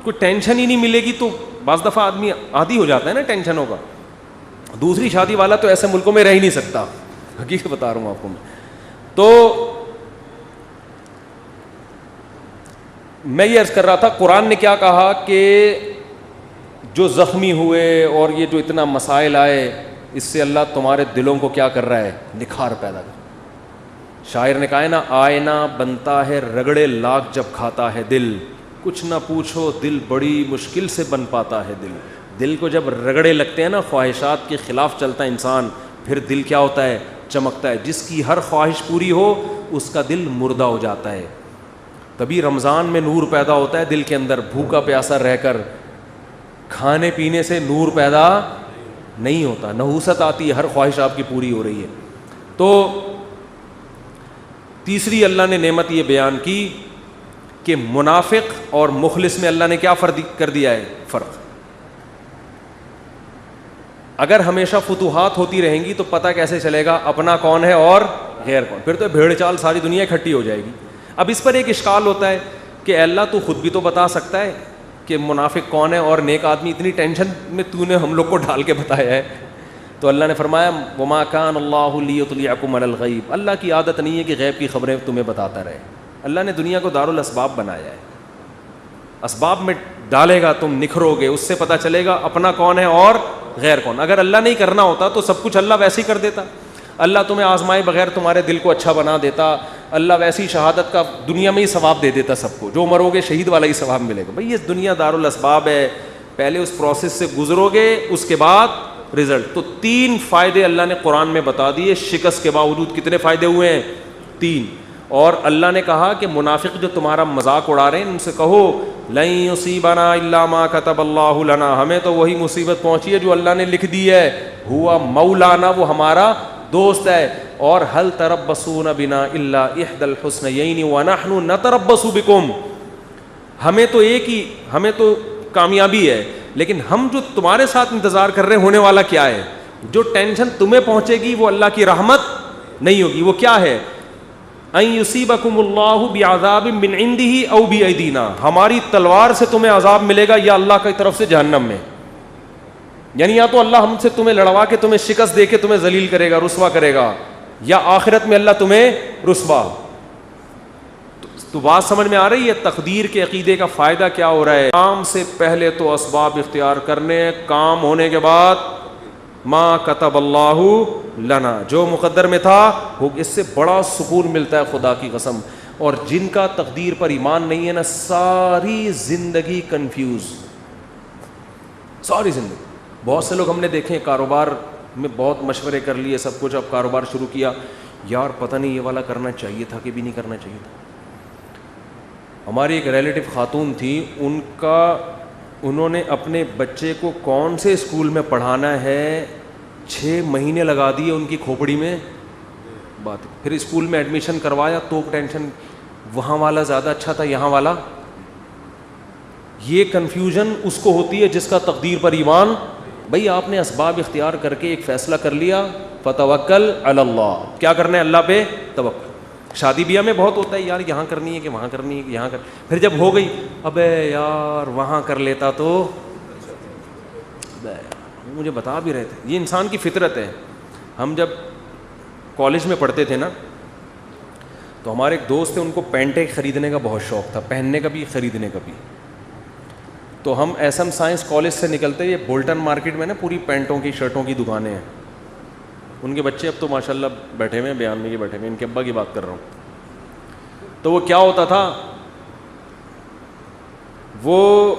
کوئی ٹینشن ہی نہیں ملے گی تو بعض دفعہ آدمی عادی ہو جاتا ہے نا ٹینشنوں کا. دوسری شادی والا تو ایسے ملکوں میں رہ ہی نہیں سکتا, حقیقت بتا رہا ہوں آپ کو میں. تو میں یہ عرض کر رہا تھا, قرآن نے کیا کہا کہ جو زخمی ہوئے اور یہ جو اتنا مسائل آئے, اس سے اللہ تمہارے دلوں کو کیا کر رہا ہے, نکھار پیدا کر. شاعر نے کہا ہے نا, آئینہ بنتا ہے رگڑے لاکھ جب کھاتا ہے دل, کچھ نہ پوچھو دل بڑی مشکل سے بن پاتا ہے دل. دل کو جب رگڑے لگتے ہیں نا, خواہشات کے خلاف چلتا ہے انسان, پھر دل کیا ہوتا ہے, چمکتا ہے. جس کی ہر خواہش پوری ہو اس کا دل مردہ ہو جاتا ہے. تبھی رمضان میں نور پیدا ہوتا ہے دل کے اندر. بھوکا پیاسا رہ کر کھانے پینے سے نور پیدا نہیں ہوتا, نحوست آتی ہے, ہر خواہش آپ کی پوری ہو رہی ہے. تو تیسری اللہ نے نعمت یہ بیان کی کہ منافق اور مخلص میں اللہ نے کیا فرق کر دیا ہے, فرق. اگر ہمیشہ فتوحات ہوتی رہیں گی تو پتہ کیسے چلے گا اپنا کون ہے اور غیر کون؟ پھر تو بھیڑ چال ساری دنیا اکٹھی ہو جائے گی. اب اس پر ایک اشکال ہوتا ہے کہ اے اللہ تو خود بھی تو بتا سکتا ہے کہ منافق کون ہے اور نیک آدمی, اتنی ٹینشن میں تو نے ہم لوگ کو ڈال کے بتایا ہے. تو اللہ نے فرمایا وما کان اللہ لیطلعکم علی الغیب, اللہ کی عادت نہیں ہے کہ غیب کی خبریں تمہیں بتاتا رہے. اللہ نے دنیا کو دارالاسباب بنایا ہے, اسباب میں ڈالے گا تم نکھرو گے, اس سے پتہ چلے گا اپنا کون ہے اور غیر کون. اگر اللہ نہیں کرنا ہوتا تو سب کچھ اللہ ویسے ہی کر دیتا. اللہ تمہیں آزمائے بغیر تمہارے دل کو اچھا بنا دیتا. اللہ ویسی شہادت کا دنیا میں ہی ثواب دے دیتا سب کو, جو مرو گے شہید والا ہی ثواب ملے گا. بھائی یہ دنیا دارالاسباب ہے, پہلے اس پروسیس سے گزرو گے اس کے بعد رزلٹ. تو 3 فائدے اللہ نے قرآن میں بتا دیے. شکست کے باوجود کتنے فائدے ہوئے ہیں؟ 3. اور اللہ نے کہا کہ منافق جو تمہارا مذاق اڑا رہے ہیں ان سے کہو لن یصیبنا الا ما کتب اللہ لنا, ہمیں تو وہی مصیبت پہنچی ہے جو اللہ نے لکھ دی ہے. ہوا مولانا, وہ ہمارا دوست ہے. اور هل تربصون بنا الا احدى الحسنيين ونحن نتربص بكم, ہمیں تو ایک ہی, ہمیں تو کامیابی ہے, لیکن ہم جو تمہارے ساتھ انتظار کر رہے ہیں ہونے والا کیا ہے؟ جو ٹینشن تمہیں پہنچے گی وہ اللہ کی رحمت نہیں ہوگی. وہ کیا ہے؟ ان یصیبکم اللہ بعذاب من عنده او بایدینا, ہماری تلوار سے تمہیں عذاب ملے گا یا اللہ کی طرف سے جہنم میں. یعنی یا تو اللہ ہم سے تمہیں لڑوا کے تمہیں شکست دے کے تمہیں ذلیل کرے گا, رسوا کرے گا, یا آخرت میں اللہ تمہیں رسوا. تو بات سمجھ میں آ رہی ہے تقدیر کے عقیدے کا فائدہ کیا ہو رہا ہے؟ کام سے پہلے تو اسباب اختیار کرنے, کام ہونے کے بعد ما کتب اللہ لنا, جو مقدر میں تھا اس سے بڑا سکون ملتا ہے خدا کی قسم. اور جن کا تقدیر پر ایمان نہیں ہے نا, ساری زندگی کنفیوز, ساری زندگی. بہت سے لوگ ہم نے دیکھے کاروبار میں بہت مشورے کر لیے سب کچھ, اب کاروبار شروع کیا, یار پتہ نہیں یہ والا کرنا چاہیے تھا کہ بھی نہیں کرنا چاہیے تھا. ہماری ایک ریلیٹو خاتون تھی, انہوں نے اپنے بچے کو کون سے اسکول میں پڑھانا ہے 6 مہینے لگا دیے ان کی کھوپڑی میں بات. پھر اسکول میں ایڈمیشن کروایا تو ٹینشن, وہاں والا زیادہ اچھا تھا یہاں والا. یہ کنفیوژن اس کو ہوتی ہے جس کا تقدیر پر ایمان. بھائی آپ نے اسباب اختیار کر کے ایک فیصلہ کر لیا, فتوکل علی اللہ, کیا کرنا ہے اللہ پہ توکل. شادی بیاہ میں بہت ہوتا ہے یار یہاں کرنی ہے کہ وہاں کرنی ہے کہ یہاں کر, پھر جب ہو گئی ابے یار وہاں کر لیتا تو, مجھے بتا بھی رہے تھے. یہ انسان کی فطرت ہے. ہم جب کالج میں پڑھتے تھے نا تو ہمارے ایک دوست تھے, ان کو پینٹیں خریدنے کا بہت شوق تھا, پہننے کا بھی خریدنے کا بھی. تو ہم ایس ایم سائنس کالج سے نکلتے, یہ بولٹن مارکیٹ میں نا پوری پینٹوں کی شرٹوں کی دکانیں ہیں. ان کے بچے اب تو ماشاء اللہ بیٹھے ہوئے ہیں, بیان میں یہ بیٹھے ہوئے ہیں, ان کے ابا کی بات کر رہا ہوں. تو وہ کیا ہوتا تھا, وہ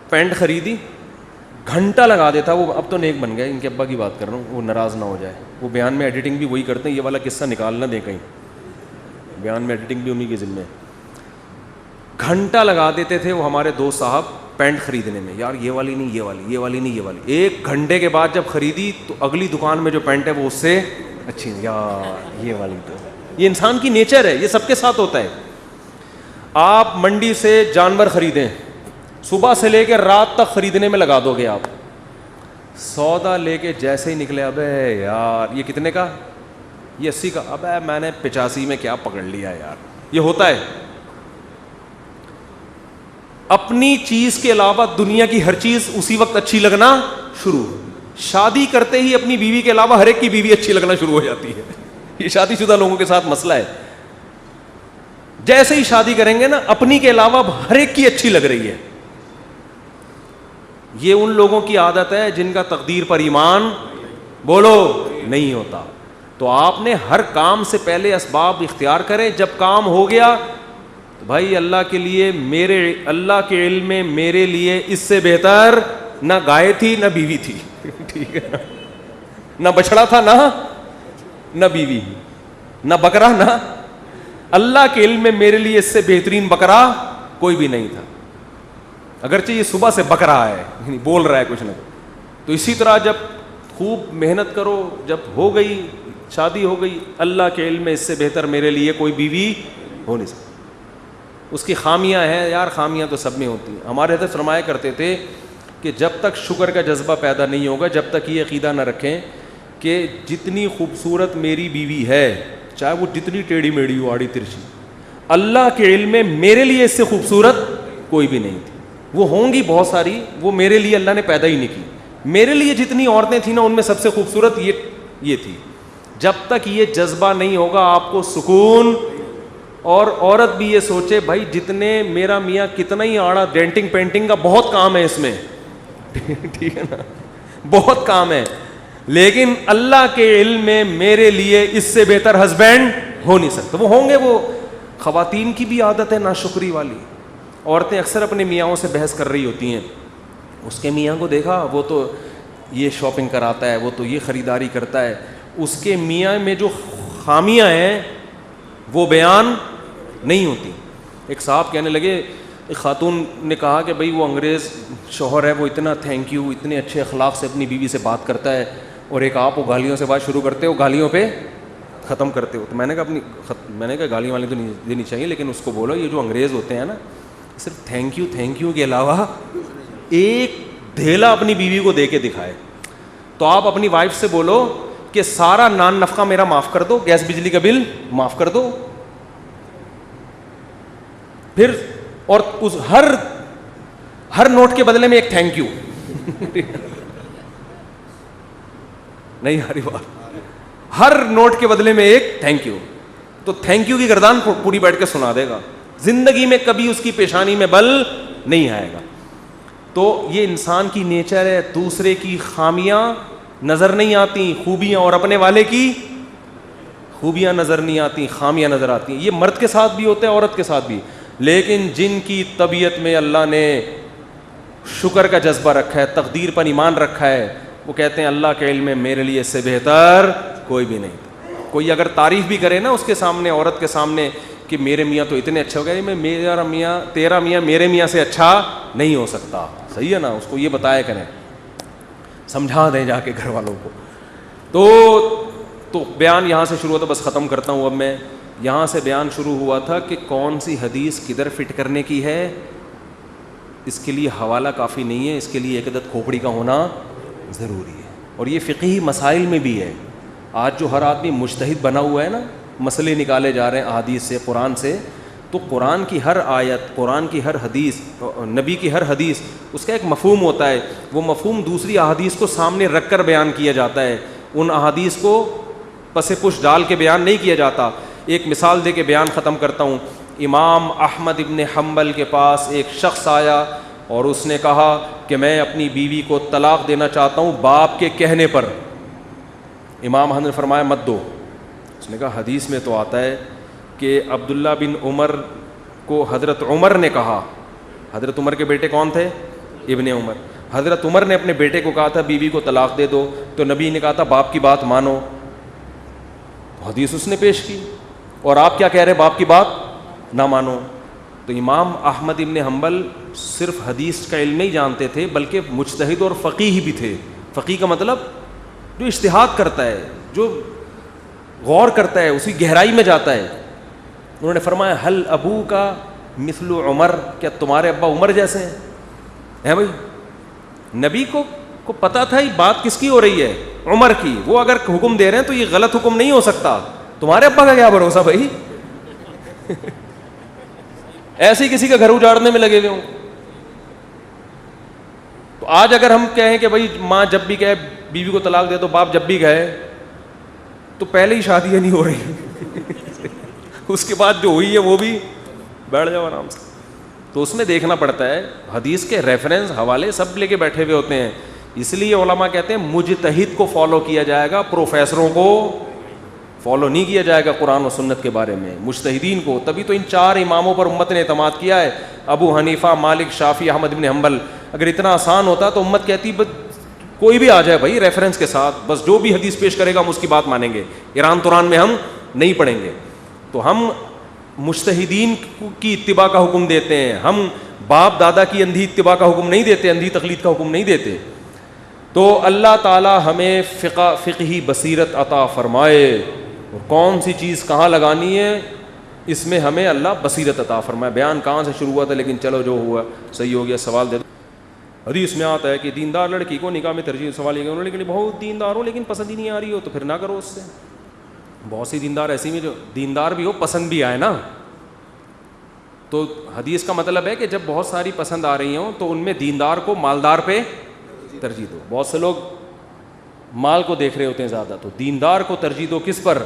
پینٹ خریدی, گھنٹہ لگا دیتا. وہ اب تو نیک بن گئے, ان کے ابا کی بات کر رہا ہوں, وہ ناراض نہ ہو جائے. وہ بیان میں ایڈیٹنگ بھی وہی کرتے ہیں, یہ والا قصہ نکال نہ دیں کہیں, بیان میں ایڈیٹنگ بھی انہی کے ذمہ ہے. گھنٹہ لگا دیتے تھے وہ ہمارے دوست صاحب پینٹ خریدنے میں, یار یہ والی نہیں, یہ والی, یہ والی نہیں, یہ والی. 1 گھنٹے کے بعد جب خریدی تو اگلی دکان میں جو پینٹ ہے وہ اس سے اچھی, یار یہ والی. تو یہ انسان کی نیچر ہے, یہ سب کے ساتھ ہوتا ہے. آپ منڈی سے جانور خریدیں, صبح سے لے کے رات تک خریدنے میں لگا دو گے آپ. سودا لے کے جیسے ہی نکلے, ابے یار یہ کتنے کا, یہ 80 کا, ابے میں نے 85 میں کیا پکڑ لیا یار. یہ ہوتا ہے. اپنی چیز کے علاوہ دنیا کی ہر چیز اسی وقت اچھی لگنا شروع. شادی کرتے ہی اپنی بیوی کے علاوہ ہر ایک کی بیوی اچھی لگنا شروع ہو جاتی ہے. یہ شادی شدہ لوگوں کے ساتھ مسئلہ ہے. جیسے ہی شادی کریں گے نا اپنی کے علاوہ ہر ایک کی اچھی لگ رہی ہے. یہ ان لوگوں کی عادت ہے جن کا تقدیر پر ایمان بولو نہیں ہوتا. تو آپ نے ہر کام سے پہلے اسباب اختیار کریں. جب کام ہو گیا بھائی اللہ کے لیے, میرے اللہ کے علم میں میرے لیے اس سے بہتر نہ گائے تھی نہ بیوی تھی, ٹھیک ہے, نہ بچڑا تھا نہ نہ بیوی, نہ بکرا, نہ اللہ کے علم میں میرے لیے اس سے بہترین بکرا کوئی بھی نہیں تھا, اگرچہ یہ صبح سے بک رہا ہے, یعنی بول رہا ہے کچھ نہ کچھ. تو اسی طرح جب خوب محنت کرو, جب ہو گئی شادی ہو گئی, اللہ کے علم میں اس سے بہتر میرے لیے کوئی بیوی ہو نہیں سکتی. اس کی خامیاں ہیں یار, خامیاں تو سب میں ہوتی ہیں. ہمارے حضرت فرمایا کرتے تھے کہ جب تک شکر کا جذبہ پیدا نہیں ہوگا, جب تک یہ عقیدہ نہ رکھیں کہ جتنی خوبصورت میری بیوی ہے, چاہے وہ جتنی ٹیڑھی میڑھی ہو, آڑی ترچھی, اللہ کے علم میں میرے لیے اس سے خوبصورت کوئی بھی نہیں تھی. وہ ہوں گی بہت ساری, وہ میرے لیے اللہ نے پیدا ہی نہیں کی. میرے لیے جتنی عورتیں تھیں نا, ان میں سب سے خوبصورت یہ تھی. جب تک یہ جذبہ نہیں ہوگا آپ کو سکون. اور عورت بھی یہ سوچے بھائی جتنے میرا میاں کتنا ہی آڑا, ڈینٹنگ پینٹنگ کا بہت کام ہے اس میں, ٹھیک ہے نا, بہت کام ہے, لیکن اللہ کے علم میں میرے لیے اس سے بہتر ہسبینڈ ہو نہیں سکتا. وہ ہوں گے. وہ خواتین کی بھی عادت ہے ناشکری والی. عورتیں اکثر اپنے میاں سے بحث کر رہی ہوتی ہیں, اس کے میاں کو دیکھا وہ تو یہ شاپنگ کراتا ہے, وہ تو یہ خریداری کرتا ہے. اس کے میاں میں جو خامیاں ہیں وہ بیان نہیں ہوتی. ایک صاحب کہنے لگے, ایک خاتون نے کہا کہ بھئی وہ انگریز شوہر ہے, وہ اتنا تھینک یو, اتنے اچھے اخلاق سے اپنی بیوی سے بات کرتا ہے, اور ایک آپ وہ گالیوں سے بات شروع کرتے ہو, گالیوں پہ ختم کرتے ہو. تو میں نے کہا گالیاں والی تو نہیں دینی چاہیے, لیکن اس کو بولو یہ جو انگریز ہوتے ہیں نا, صرف تھینک یو کے علاوہ ایک دھیلا اپنی بیوی کو دے کے دکھائے. تو آپ اپنی وائف سے بولو کہ سارا نان نفقہ میرا معاف کر دو, گیس بجلی کا بل معاف کر دو, پھر اور اس ہر نوٹ کے بدلے میں ایک تھینک یو. نہیں آ رہی بات, ہر نوٹ کے بدلے میں ایک تھینک یو. تو تھینک یو کی گردان پوری بیٹھ کے سنا دے گا, زندگی میں کبھی اس کی پیشانی میں بل نہیں آئے گا. تو یہ انسان کی نیچر ہے, دوسرے کی خامیاں نظر نہیں آتی, خوبیاں, اور اپنے والے کی خوبیاں نظر نہیں آتی, خامیاں نظر آتی ہیں. یہ مرد کے ساتھ بھی ہوتا ہے, عورت کے ساتھ بھی. لیکن جن کی طبیعت میں اللہ نے شکر کا جذبہ رکھا ہے, تقدیر پر ایمان رکھا ہے, وہ کہتے ہیں اللہ کے علم میں میرے لیے اس سے بہتر کوئی بھی نہیں. کوئی اگر تعریف بھی کرے نا اس کے سامنے, عورت کے سامنے, کہ میرے میاں تو اتنے اچھے ہو گئے, تیرا میاں میرے میاں سے اچھا نہیں ہو سکتا. صحیح ہے نا, اس کو یہ بتایا کریں, سمجھا دیں جا کے گھر والوں کو. تو بیان یہاں سے شروع ہوتا, بس ختم کرتا ہوں اب میں. یہاں سے بیان شروع ہوا تھا کہ کون سی حدیث کدھر فٹ کرنے کی ہے. اس کے لیے حوالہ کافی نہیں ہے, اس کے لیے ایک عدد کھوپڑی کا ہونا ضروری ہے. اور یہ فقہی مسائل میں بھی ہے. آج جو ہر آدمی مجتہد بنا ہوا ہے نا, مسئلے نکالے جا رہے ہیں احادیث سے, قرآن سے, تو قرآن کی ہر آیت, قرآن کی ہر حدیث, نبی کی ہر حدیث, اس کا ایک مفہوم ہوتا ہے. وہ مفہوم دوسری احادیث کو سامنے رکھ کر بیان کیا جاتا ہے, ان احادیث کو پس پش ڈال کے بیان نہیں کیا جاتا. ایک مثال دے کے بیان ختم کرتا ہوں. امام احمد ابن حنبل کے پاس ایک شخص آیا اور اس نے کہا کہ میں اپنی بیوی کو طلاق دینا چاہتا ہوں باپ کے کہنے پر. امام احمد نے فرمایا مت دو. اس نے کہا حدیث میں تو آتا ہے کہ عبداللہ بن عمر کو حضرت عمر نے کہا. حضرت عمر کے بیٹے کون تھے؟ ابن عمر. حضرت عمر نے اپنے بیٹے کو کہا تھا بیوی کو طلاق دے دو, تو نبی نے کہا تھا باپ کی بات مانو. حدیث اس نے پیش کی, اور آپ کیا کہہ رہے, باپ کی بات نہ مانو. تو امام احمد ابن حنبل صرف حدیث کا علم نہیں جانتے تھے, بلکہ مجتہد اور فقیہ بھی تھے. فقیہ کا مطلب جو اجتہاد کرتا ہے, جو غور کرتا ہے, اسی گہرائی میں جاتا ہے. انہوں نے فرمایا حل ابو کا مثل عمر, کیا تمہارے ابا عمر جیسے ہیں بھائی؟ نبی کو پتا تھا یہ بات کس کی ہو رہی ہے, عمر کی. وہ اگر حکم دے رہے ہیں تو یہ غلط حکم نہیں ہو سکتا. تمہارے ابا کا کیا بھروسہ بھائی؟ ایسے ہی کسی کا گھر اجاڑنے میں لگے ہوئے ہوں. تو آج اگر ہم کہیں کہ بھائی ماں جب بھی کہے بیوی کو طلاق دے دو, باپ جب بھی کہے, تو پہلے ہی شادیاں نہیں ہو رہی, اس کے بعد جو ہوئی ہے وہ بھی بیٹھ جاؤ آرام سے. تو اس میں دیکھنا پڑتا ہے, حدیث کے ریفرنس حوالے سب لے کے بیٹھے ہوئے ہوتے ہیں. اس لیے علماء کہتے ہیں مجتہد کو فالو کیا جائے گا, پروفیسروں کو فالو نہیں کیا جائے گا قرآن و سنت کے بارے میں, مجتہدین کو. تبھی تو ان 4 اماموں پر امت نے اعتماد کیا ہے, ابو حنیفہ, مالک, شافعی, احمد بن حنبل. اگر اتنا آسان ہوتا تو امت کہتی کوئی بھی آ جائے بھائی ریفرنس کے ساتھ, بس جو بھی حدیث پیش کرے گا ہم اس کی بات مانیں گے, ایران توران میں ہم نہیں پڑھیں گے. تو ہم مجتہدین کی اتباع کا حکم دیتے ہیں, ہم باپ دادا کی اندھی اتباع کا حکم نہیں دیتے, اندھی تقلید کا حکم نہیں دیتے. تو اللہ تعالی ہمیں فقہی بصیرت عطا فرمائے, اور کون سی چیز کہاں لگانی ہے اس میں ہمیں اللہ بصیرت عطا فرمائے. بیان کہاں سے شروع ہوا تھا, لیکن چلو جو ہوا صحیح ہو گیا. سوال دے دو. حدیث میں آتا ہے کہ دیندار لڑکی کو نکاح میں ترجیح. سوال یہ کہ لیکن بہت دیندار ہو لیکن پسند ہی نہیں آ رہی ہو تو پھر نہ کرو اس سے. بہت سی دیندار ایسی میں جو دیندار بھی ہو پسند بھی آئے نا, تو حدیث کا مطلب ہے کہ جب بہت ساری پسند آ رہی ہوں تو ان میں دیندار کو مالدار پہ ترجیح دو. بہت سے لوگ مال کو دیکھ رہے ہوتے ہیں زیادہ, تو دیندار کو ترجیح دو کس پر,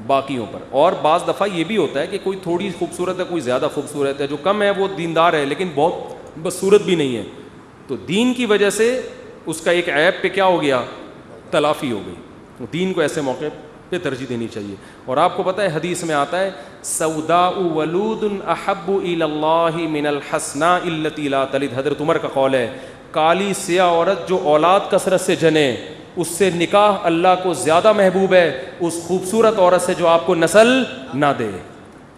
باقیوں پر. اور بعض دفعہ یہ بھی ہوتا ہے کہ کوئی تھوڑی خوبصورت ہے, کوئی زیادہ خوبصورت ہے, جو کم ہے وہ دیندار ہے لیکن بہت بدصورت بھی نہیں ہے, تو دین کی وجہ سے اس کا ایک عیب پہ کیا ہو گیا, تلافی ہو گئی. تو دین کو ایسے موقع پہ ترجیح دینی چاہیے. اور آپ کو پتہ ہے حدیث میں آتا ہے سوداء ولود احب الی اللہ من الحسناء التی لا تلد. حضرت عمر کا قول ہے کالی سیاہ عورت جو اولاد کثرت سے جنے اس سے نکاح اللہ کو زیادہ محبوب ہے اس خوبصورت عورت سے جو آپ کو نسل نہ دے.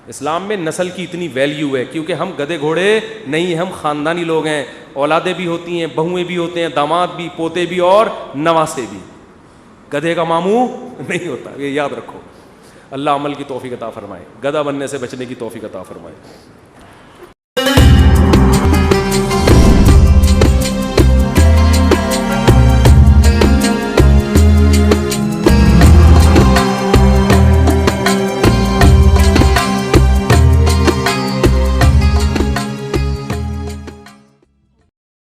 اسلام میں نسل کی اتنی ویلیو ہے کیونکہ ہم گدھے گھوڑے نہیں, ہم خاندانی لوگ ہیں. اولادیں بھی ہوتی ہیں, بہویں بھی ہوتے ہیں, داماد بھی, پوتے بھی اور نواسے بھی. گدھے کا ماموں نہیں ہوتا, یہ یاد رکھو. اللہ عمل کی توفیق عطا فرمائے, گدھا بننے سے بچنے کی توفیق عطا فرمائے.